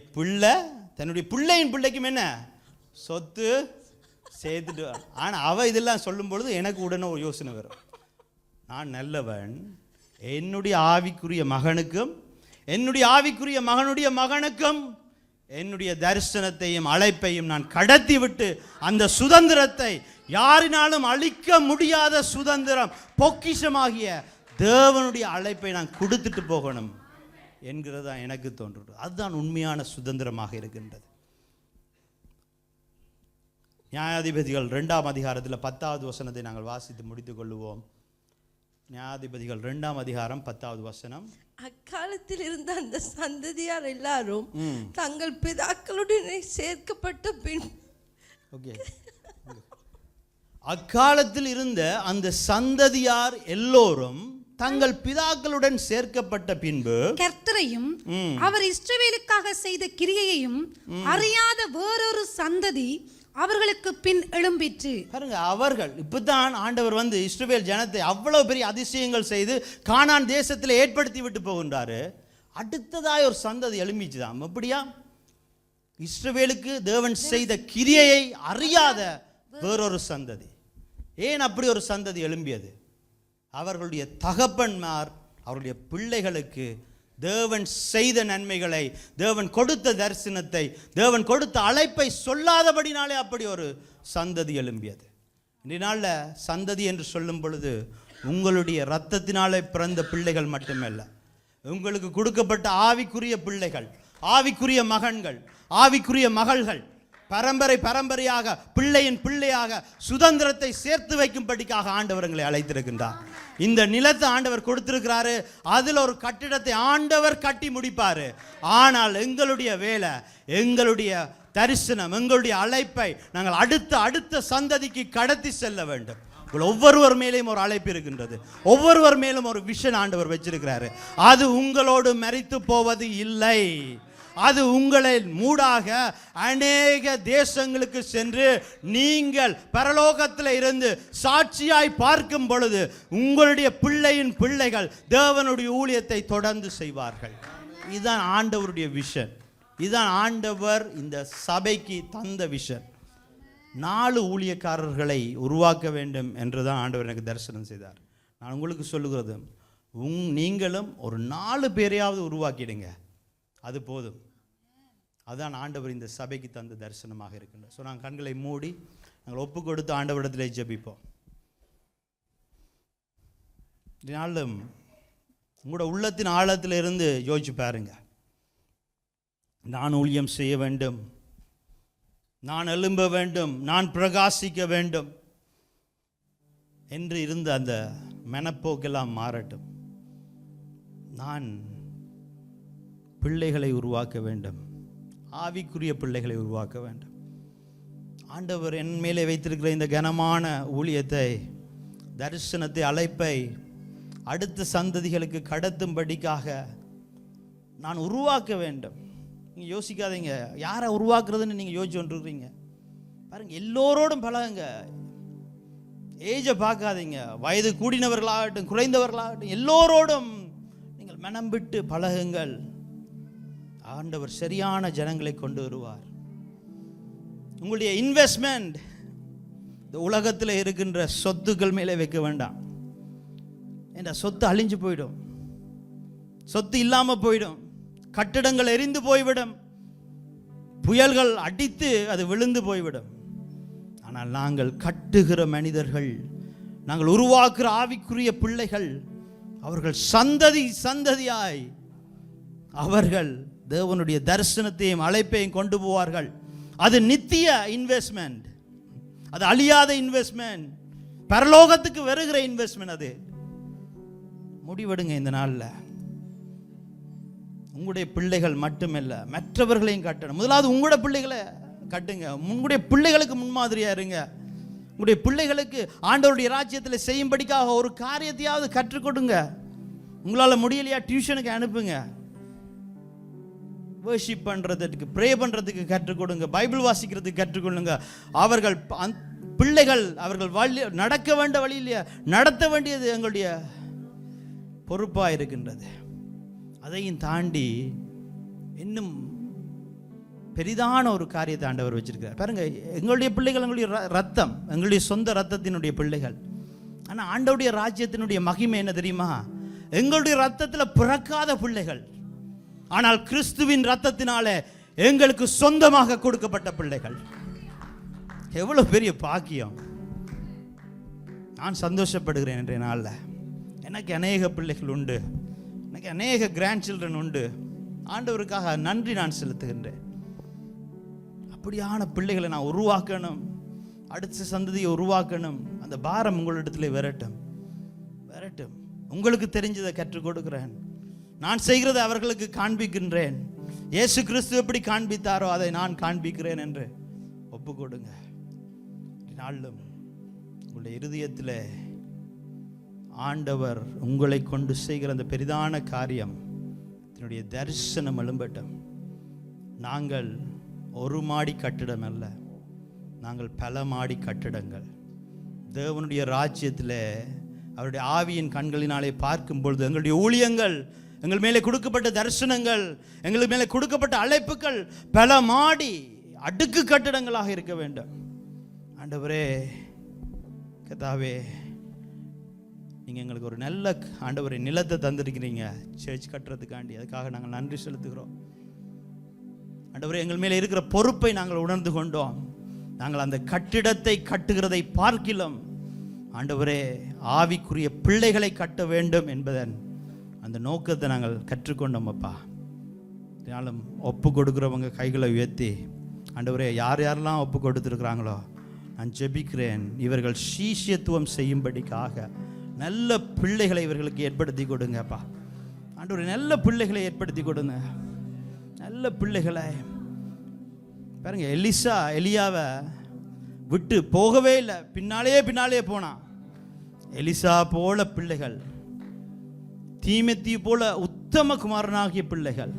பிள்ளையின் பிள்ளைக்கும் என்ன சொத்து சேர்த்துட்டு. ஆனால் அவள் இதெல்லாம் சொல்லும் பொழுது எனக்கு உடனே ஒரு யோசனை வரும். நான் நல்லவன், என்னுடைய ஆவிக்குரிய மகனுக்கும் என்னுடைய ஆவிக்குரிய மகனுடைய மகனுக்கும் என்னுடைய தரிசனத்தையும் அழைப்பையும் நான் கடத்தி விட்டு அந்த சுதந்திரத்தை, யாரினாலும் அழிக்க முடியாத சுதந்திரம், பொக்கிஷமாகிய தேவனுடைய அழைப்பை நான் கொடுத்துட்டு போகணும் என்கிறது தான் எனக்கு தோன்றுகிறது. அதுதான் உண்மையான சுதந்திரமாக இருக்கின்றது. நியாயாதிபதிகள் 2ஆம் அதிகாரத்தில் 10வது வசனத்தை நாங்கள் வாசித்து முடித்துக் கொள்ளுவோம். நியாயாதிபதிகள் 2ஆம் அதிகாரம் 10வது வசனம். அக்காலத்தில் இருந்த அந்த சந்ததியார் எல்லாரும் தங்கள் பிதாக்களுடனே சேர்க்கப்பட்ட பின். அக்காலத்தில் இருந்த அந்த சந்ததியார் எல்லோரும் தங்கள் பிதாக்களுடன் சேர்க்கப்பட்ட பின்பு கர்த்தரையும் அவர் இஸ்ரவேலுக்காக செய்த கிரியையையும் அறியாத வேறொரு சந்ததி அவர்களுக்கு பின் எழும்பிற்று. பாருங்க, அவர்கள் இப்பதான் ஆண்டவர் வந்து இஸ்ரவேல் ஜனத்தை அவ்வளவு பெரிய அதிசயங்கள் செய்து கானான் தேசத்தில் ஏற்படுத்தி விட்டு போகின்றாரு. அடுத்ததாய் ஒரு சந்ததி எழும்பிச்சுதான். எப்படியா? இஸ்ரவேலுக்கு தேவன் செய்த கிரியையை அறியாத வேறொரு சந்ததி. ஏன் அப்படி ஒரு சந்ததி எழும்பியது? அவர்களுடைய தகப்பன்மார் அவருடைய பிள்ளைகளுக்கு தேவன் செய்த நன்மைகளை, தேவன் கொடுத்த தரிசனத்தை, தேவன் கொடுத்த அழைப்பை சொல்லாதபடினாலே அப்படி ஒரு சந்ததி எழும்பியது. இந்த நாளில் சந்ததி என்று சொல்லும் பொழுது உங்களுடைய இரத்தத்தினாலே பிறந்த பிள்ளைகள் மட்டுமல்ல, உங்களுக்கு கொடுக்கப்பட்ட ஆவிக்குரிய பிள்ளைகள், ஆவிக்குரிய மகன்கள், ஆவிக்குரிய மகள்கள், பரம்பரை பரம்பரையாக பிள்ளையின் பிள்ளையாக சுதந்திரத்தை சேர்த்து வைக்கும்படிக்காக ஆண்டவர் எங்களை அழைத்திருக்கின்றார். இந்த நிலத்தை ஆண்டவர் கொடுத்திருக்கிறாரு. அதில் ஒரு கட்டிடத்தை ஆண்டவர் கட்டி முடிப்பாரு. ஆனால் எங்களுடைய வேலை, எங்களுடைய தரிசனம், எங்களுடைய அழைப்பை நாங்கள் அடுத்த சந்ததிக்கு கடத்தி செல்ல வேண்டும். ஒவ்வொருவர் மேலேயும் ஒரு அழைப்பு இருக்கின்றது. ஒவ்வொருவர் மேலும் ஒரு விஷன் ஆண்டவர் வச்சிருக்கிறாரு. அது உங்களோடு மரித்து போவது இல்லை. அது உங்களை மூடாக அநேக தேசங்களுக்கு சென்று நீங்கள் பரலோகத்தில் இருந்து சாட்சியாய் பார்க்கும் பொழுது உங்களுடைய பிள்ளையின் பிள்ளைகள் தேவனுடைய ஊழியத்தை தொடர்ந்து செய்வார்கள். இதுதான் ஆண்டவருடைய விஷன். இதுதான் ஆண்டவர் இந்த சபைக்கு தந்த விஷன். 4 ஊழியக்காரர்களை உருவாக்க வேண்டும் என்றுதான் ஆண்டவர் எனக்கு தரிசனம் செய்தார். நான் உங்களுக்கு சொல்லுகிறது, நீங்களும் ஒரு 4 பேரையாவது உருவாக்கிடுங்க, அது போதும். அதுதான் ஆண்டவர் இந்த சபைக்கு தந்த தரிசனமாக இருக்கின்றது. ஸோ நாங்கள் கண்களை மூடி நாங்கள் ஒப்பு கொடுத்து ஆண்டவரிடத்திலே ஜெபிப்போம். இதனாலும் உங்களோட உள்ளத்தின் ஆழத்தில் இருந்து யோசிச்சு பாருங்க. நான் ஊழியம் செய்ய வேண்டும், நான் எழும்ப வேண்டும், நான் பிரகாசிக்க வேண்டும் என்று இருந்த அந்த மனப்போக்கெல்லாம் மாறட்டும். நான் பிள்ளைகளை உருவாக்க வேண்டும், ஆவிக்குரிய பிள்ளைகளை உருவாக்க வேண்டும். ஆண்டவர் என் மேலே வைத்திருக்கிற இந்த கனமான ஊழியத்தை, தரிசனத்தை, அழைப்பை அடுத்த சந்ததிகளுக்கு கடத்தும்படிக்காக நான் உருவாக்க வேண்டும். நீங்கள் யோசிக்காதீங்க யாரை உருவாக்குறதுன்னு நீங்கள் யோசிச்சு கொண்டிருக்கிறீங்க. பாருங்கள், எல்லோரோடும் பழகுங்க. ஏஜை பார்க்காதீங்க. வயது கூடினவர்களாகட்டும் குறைந்தவர்களாகட்டும் எல்லோரோடும் நீங்கள் மனம் விட்டு பழகுங்கள். ஆண்டவர் சரியான ஜனங்களை கொண்டு வருவார். உங்களுடைய இன்வெஸ்ட்மெண்ட் இந்த உலகத்தில் இருக்கின்ற சொத்துக்கள் மேலே வைக்க வேண்டாம். என்ற சொத்து அழிஞ்சு போயிடும், சொத்து இல்லாமல் போயிடும், கட்டிடங்கள் எரிந்து போய்விடும், புயல்கள் அடித்து அது விழுந்து போய்விடும். ஆனால் நாங்கள் கட்டுகிற மனிதர்கள், நாங்கள் உருவாக்குற ஆவிக்குரிய பிள்ளைகள், அவர்கள் சந்ததி சந்ததியாய் அவர்கள் தேவனுடைய தரிசனத்தையும் அழைப்பையும் கொண்டு போவார்கள். அது நித்திய இன்வெஸ்ட்மெண்ட், அது அழியாத இன்வெஸ்ட்மெண்ட், பரலோகத்துக்கு வருகிற இன்வெஸ்ட்மெண்ட். அது முடிவெடுங்க இந்த நாளில். உங்களுடைய பிள்ளைகள் மட்டுமல்ல, மற்றவர்களையும் கட்டணும். முதலாவது உங்களுடைய பிள்ளைகளை கட்டுங்க. உங்களுடைய பிள்ளைகளுக்கு முன்மாதிரியா இருங்க. உங்களுடைய பிள்ளைகளுக்கு ஆண்டவருடைய ராஜ்யத்தில் செய்யும்படிக்காக ஒரு காரியத்தையாவது கற்றுக் கொடுங்க. உங்களால் முடியலையா டியூஷனுக்கு அனுப்புங்க. வர்ஷிப் பண்ணுறதுக்கு, ப்ரே பண்ணுறதுக்கு கற்றுக் கொடுங்க. பைபிள் வாசிக்கிறதுக்கு கற்றுக்கொள்ளுங்க. அவர்கள் பிள்ளைகள் அவர்கள் வழி நடக்க வேண்டிய வழியிலேயே நடத்த வேண்டியது எங்களுடைய பொறுப்பாக இருக்கின்றது. அதையும் தாண்டி இன்னும் பெரிதான ஒரு காரியத்தை ஆண்டவர் வச்சிருக்கிறார். பாருங்க, எங்களுடைய பிள்ளைகள் எங்களுடைய ரத்தம், எங்களுடைய சொந்த ரத்தத்தினுடைய பிள்ளைகள். ஆனால் ஆண்டவருடைய ராஜ்யத்தினுடைய மகிமை என்ன தெரியுமா? எங்களுடைய ரத்தத்தில் பிறக்காத பிள்ளைகள், ஆனால் கிறிஸ்துவின் ரத்தத்தினாலே எங்களுக்கு சொந்தமாக கொடுக்கப்பட்ட பிள்ளைகள். எவ்வளவு பெரிய பாக்கியம்! நான் சந்தோஷப்படுகிறேன் இன்றைய நாளில். எனக்கு அநேக பிள்ளைகள் உண்டு, எனக்கு அநேக கிராண்ட் சில்ட்ரன் உண்டு. ஆண்டவருக்காக நன்றி நான் செலுத்துகின்றேன். அப்படியான பிள்ளைகளை நான் உருவாக்கணும், அடுத்த சந்ததியை உருவாக்கணும். அந்த பாரம் உங்களிடத்தில் வரட்டும். உங்களுக்கு தெரிஞ்சதை கற்றுக் கொடுக்கிறேன். நான் செய்கிறதை அவர்களுக்கு காண்பிக்கின்றேன். இயேசு கிறிஸ்து எப்படி காண்பித்தாரோ அதை நான் காண்பிக்கிறேன் என்று ஒப்பு கொடுங்க. நாளும் உங்களுடைய இருதயத்தில் ஆண்டவர் உங்களை கொண்டு செய்கிற அந்த பெரிதான காரியம் என்னுடைய தரிசனம் எழும்பட்டும். நாங்கள் ஒரு மாடி கட்டிடம் அல்ல, நாங்கள் பல மாடி கட்டிடங்கள். தேவனுடைய ராஜ்யத்தில் அவருடைய ஆவியின் கண்களினாலே பார்க்கும் பொழுது எங்களுடைய ஊழியங்கள், எங்கள் மேலே கொடுக்கப்பட்ட தரிசனங்கள், எங்களுக்கு மேலே கொடுக்கப்பட்ட அழைப்புகள் பல மாடி அடுக்கு கட்டிடங்களாக இருக்க வேண்டும். ஆண்டவரே, கர்த்தாவே, நீங்கள் எங்களுக்கு ஒரு நல்ல ஆண்டவரே நிலத்தை தந்திருக்கிறீங்க சர்ச் கட்டுறதுக்காண்டி. அதுக்காக நாங்கள் நன்றி செலுத்துகிறோம். ஆண்டவரே, எங்கள் மேலே இருக்கிற பொறுப்பை நாங்கள் உணர்ந்து கொண்டோம். நாங்கள் அந்த கட்டிடத்தை கட்டுகிறதை பார்க்கிலும் ஆண்டவரே ஆவிக்குரிய பிள்ளைகளை கட்ட வேண்டும் என்பதன் அந்த நோக்கத்தை நாங்கள் கற்றுக்கொண்டோம். அப்பா, இதனாலும் ஒப்பு கொடுக்குறவங்க கைகளை உயர்த்தி ஆண்டவரே, யார் யாரெல்லாம் ஒப்பு கொடுத்துருக்குறாங்களோ நான் ஜெபிக்கிறேன், இவர்கள் சீஷியத்துவம் செய்யும்படிக்காக நல்ல பிள்ளைகளை இவர்களுக்கு ஏற்படுத்தி கொடுங்கப்பா. ஆண்டவரே, நல்ல பிள்ளைகளை ஏற்படுத்தி கொடுங்க, நல்ல பிள்ளைகளை. பாருங்க, எலியாவை விட்டு போகவே இல்லை, பின்னாலே போனான். எலிசா போல பிள்ளைகள், தீமோத்தேயு போல உத்தம குமாரனாகிய பிள்ளைகள்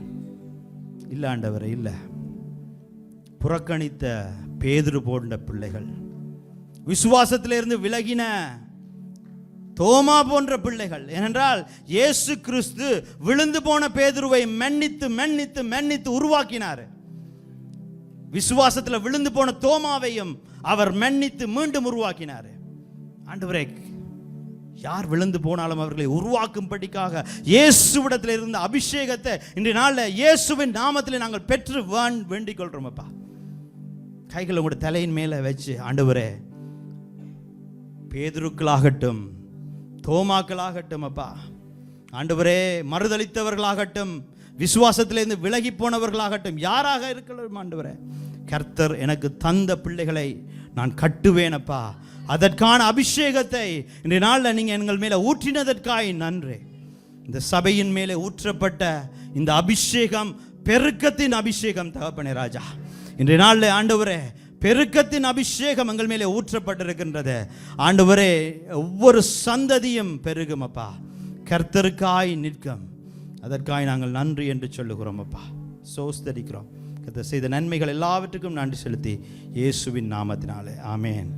இல்லை ஆண்டவரே, இல்லை. புறக்கணித்த பேதுரு போன்ற பிள்ளைகள், விசுவாசத்திலிருந்து விலகின தோமா போன்ற பிள்ளைகள். ஏனென்றால் இயேசு கிறிஸ்து விழுந்து போன பேதுருவை மன்னித்து உருவாக்கினார். விசுவாசத்தில் விழுந்து போன தோமாவையும் அவர் மன்னித்து மீண்டும் உருவாக்கினார். ஆண்டவரே, யார் விழுந்து போனாலும் அவர்களை உருவாக்கும்படிக்காக இயேசுவிடத்தில் இருந்த அபிஷேகத்தை இன்றைய நாளில் இயேசுவின் நாமத்தில் நாங்கள் பெற்று வேண்டிக் கொள்றோம் அப்பா. கைகளை உங்களுடைய தலையின் மேலே வச்சு, ஆண்டவரே, பேதுருக்களாகட்டும் தோமாக்களாகட்டும் அப்பா, ஆண்டவரே, மறுதளித்தவர்களாகட்டும் விசுவாசத்திலிருந்து விலகி போனவர்களாகட்டும் யாராக இருக்கலாம் ஆண்டவரே, கர்த்தர் எனக்கு தந்த பிள்ளைகளை நான் கட்டுவேனப்பா. அதற்கான அபிஷேகத்தை இன்றைய நாளில் நீங்கள் எங்கள் மேலே ஊற்றினதற்காய் நன்றி. இந்த சபையின் மேலே ஊற்றப்பட்ட இந்த அபிஷேகம் பெருக்கத்தின் அபிஷேகம் தகப்பனே ராஜா. இன்றைய நாளில் ஆண்டவரே, பெருக்கத்தின் அபிஷேகம் எங்கள் மேலே ஊற்றப்பட்டிருக்கின்றது. ஆண்டவரே, ஒவ்வொரு சந்ததியும் பெருகும் அப்பா, கர்த்தருக்காய் நிற்கும். அதற்காய் நாங்கள் நன்றி என்று சொல்லுகிறோம் அப்பா, சோஸ்தரிக்கிறோம். கர்த்தர் செய்த நன்மைகள் எல்லாவற்றுக்கும் நன்றி செலுத்தி இயேசுவின் நாமத்தினாலே ஆமென்.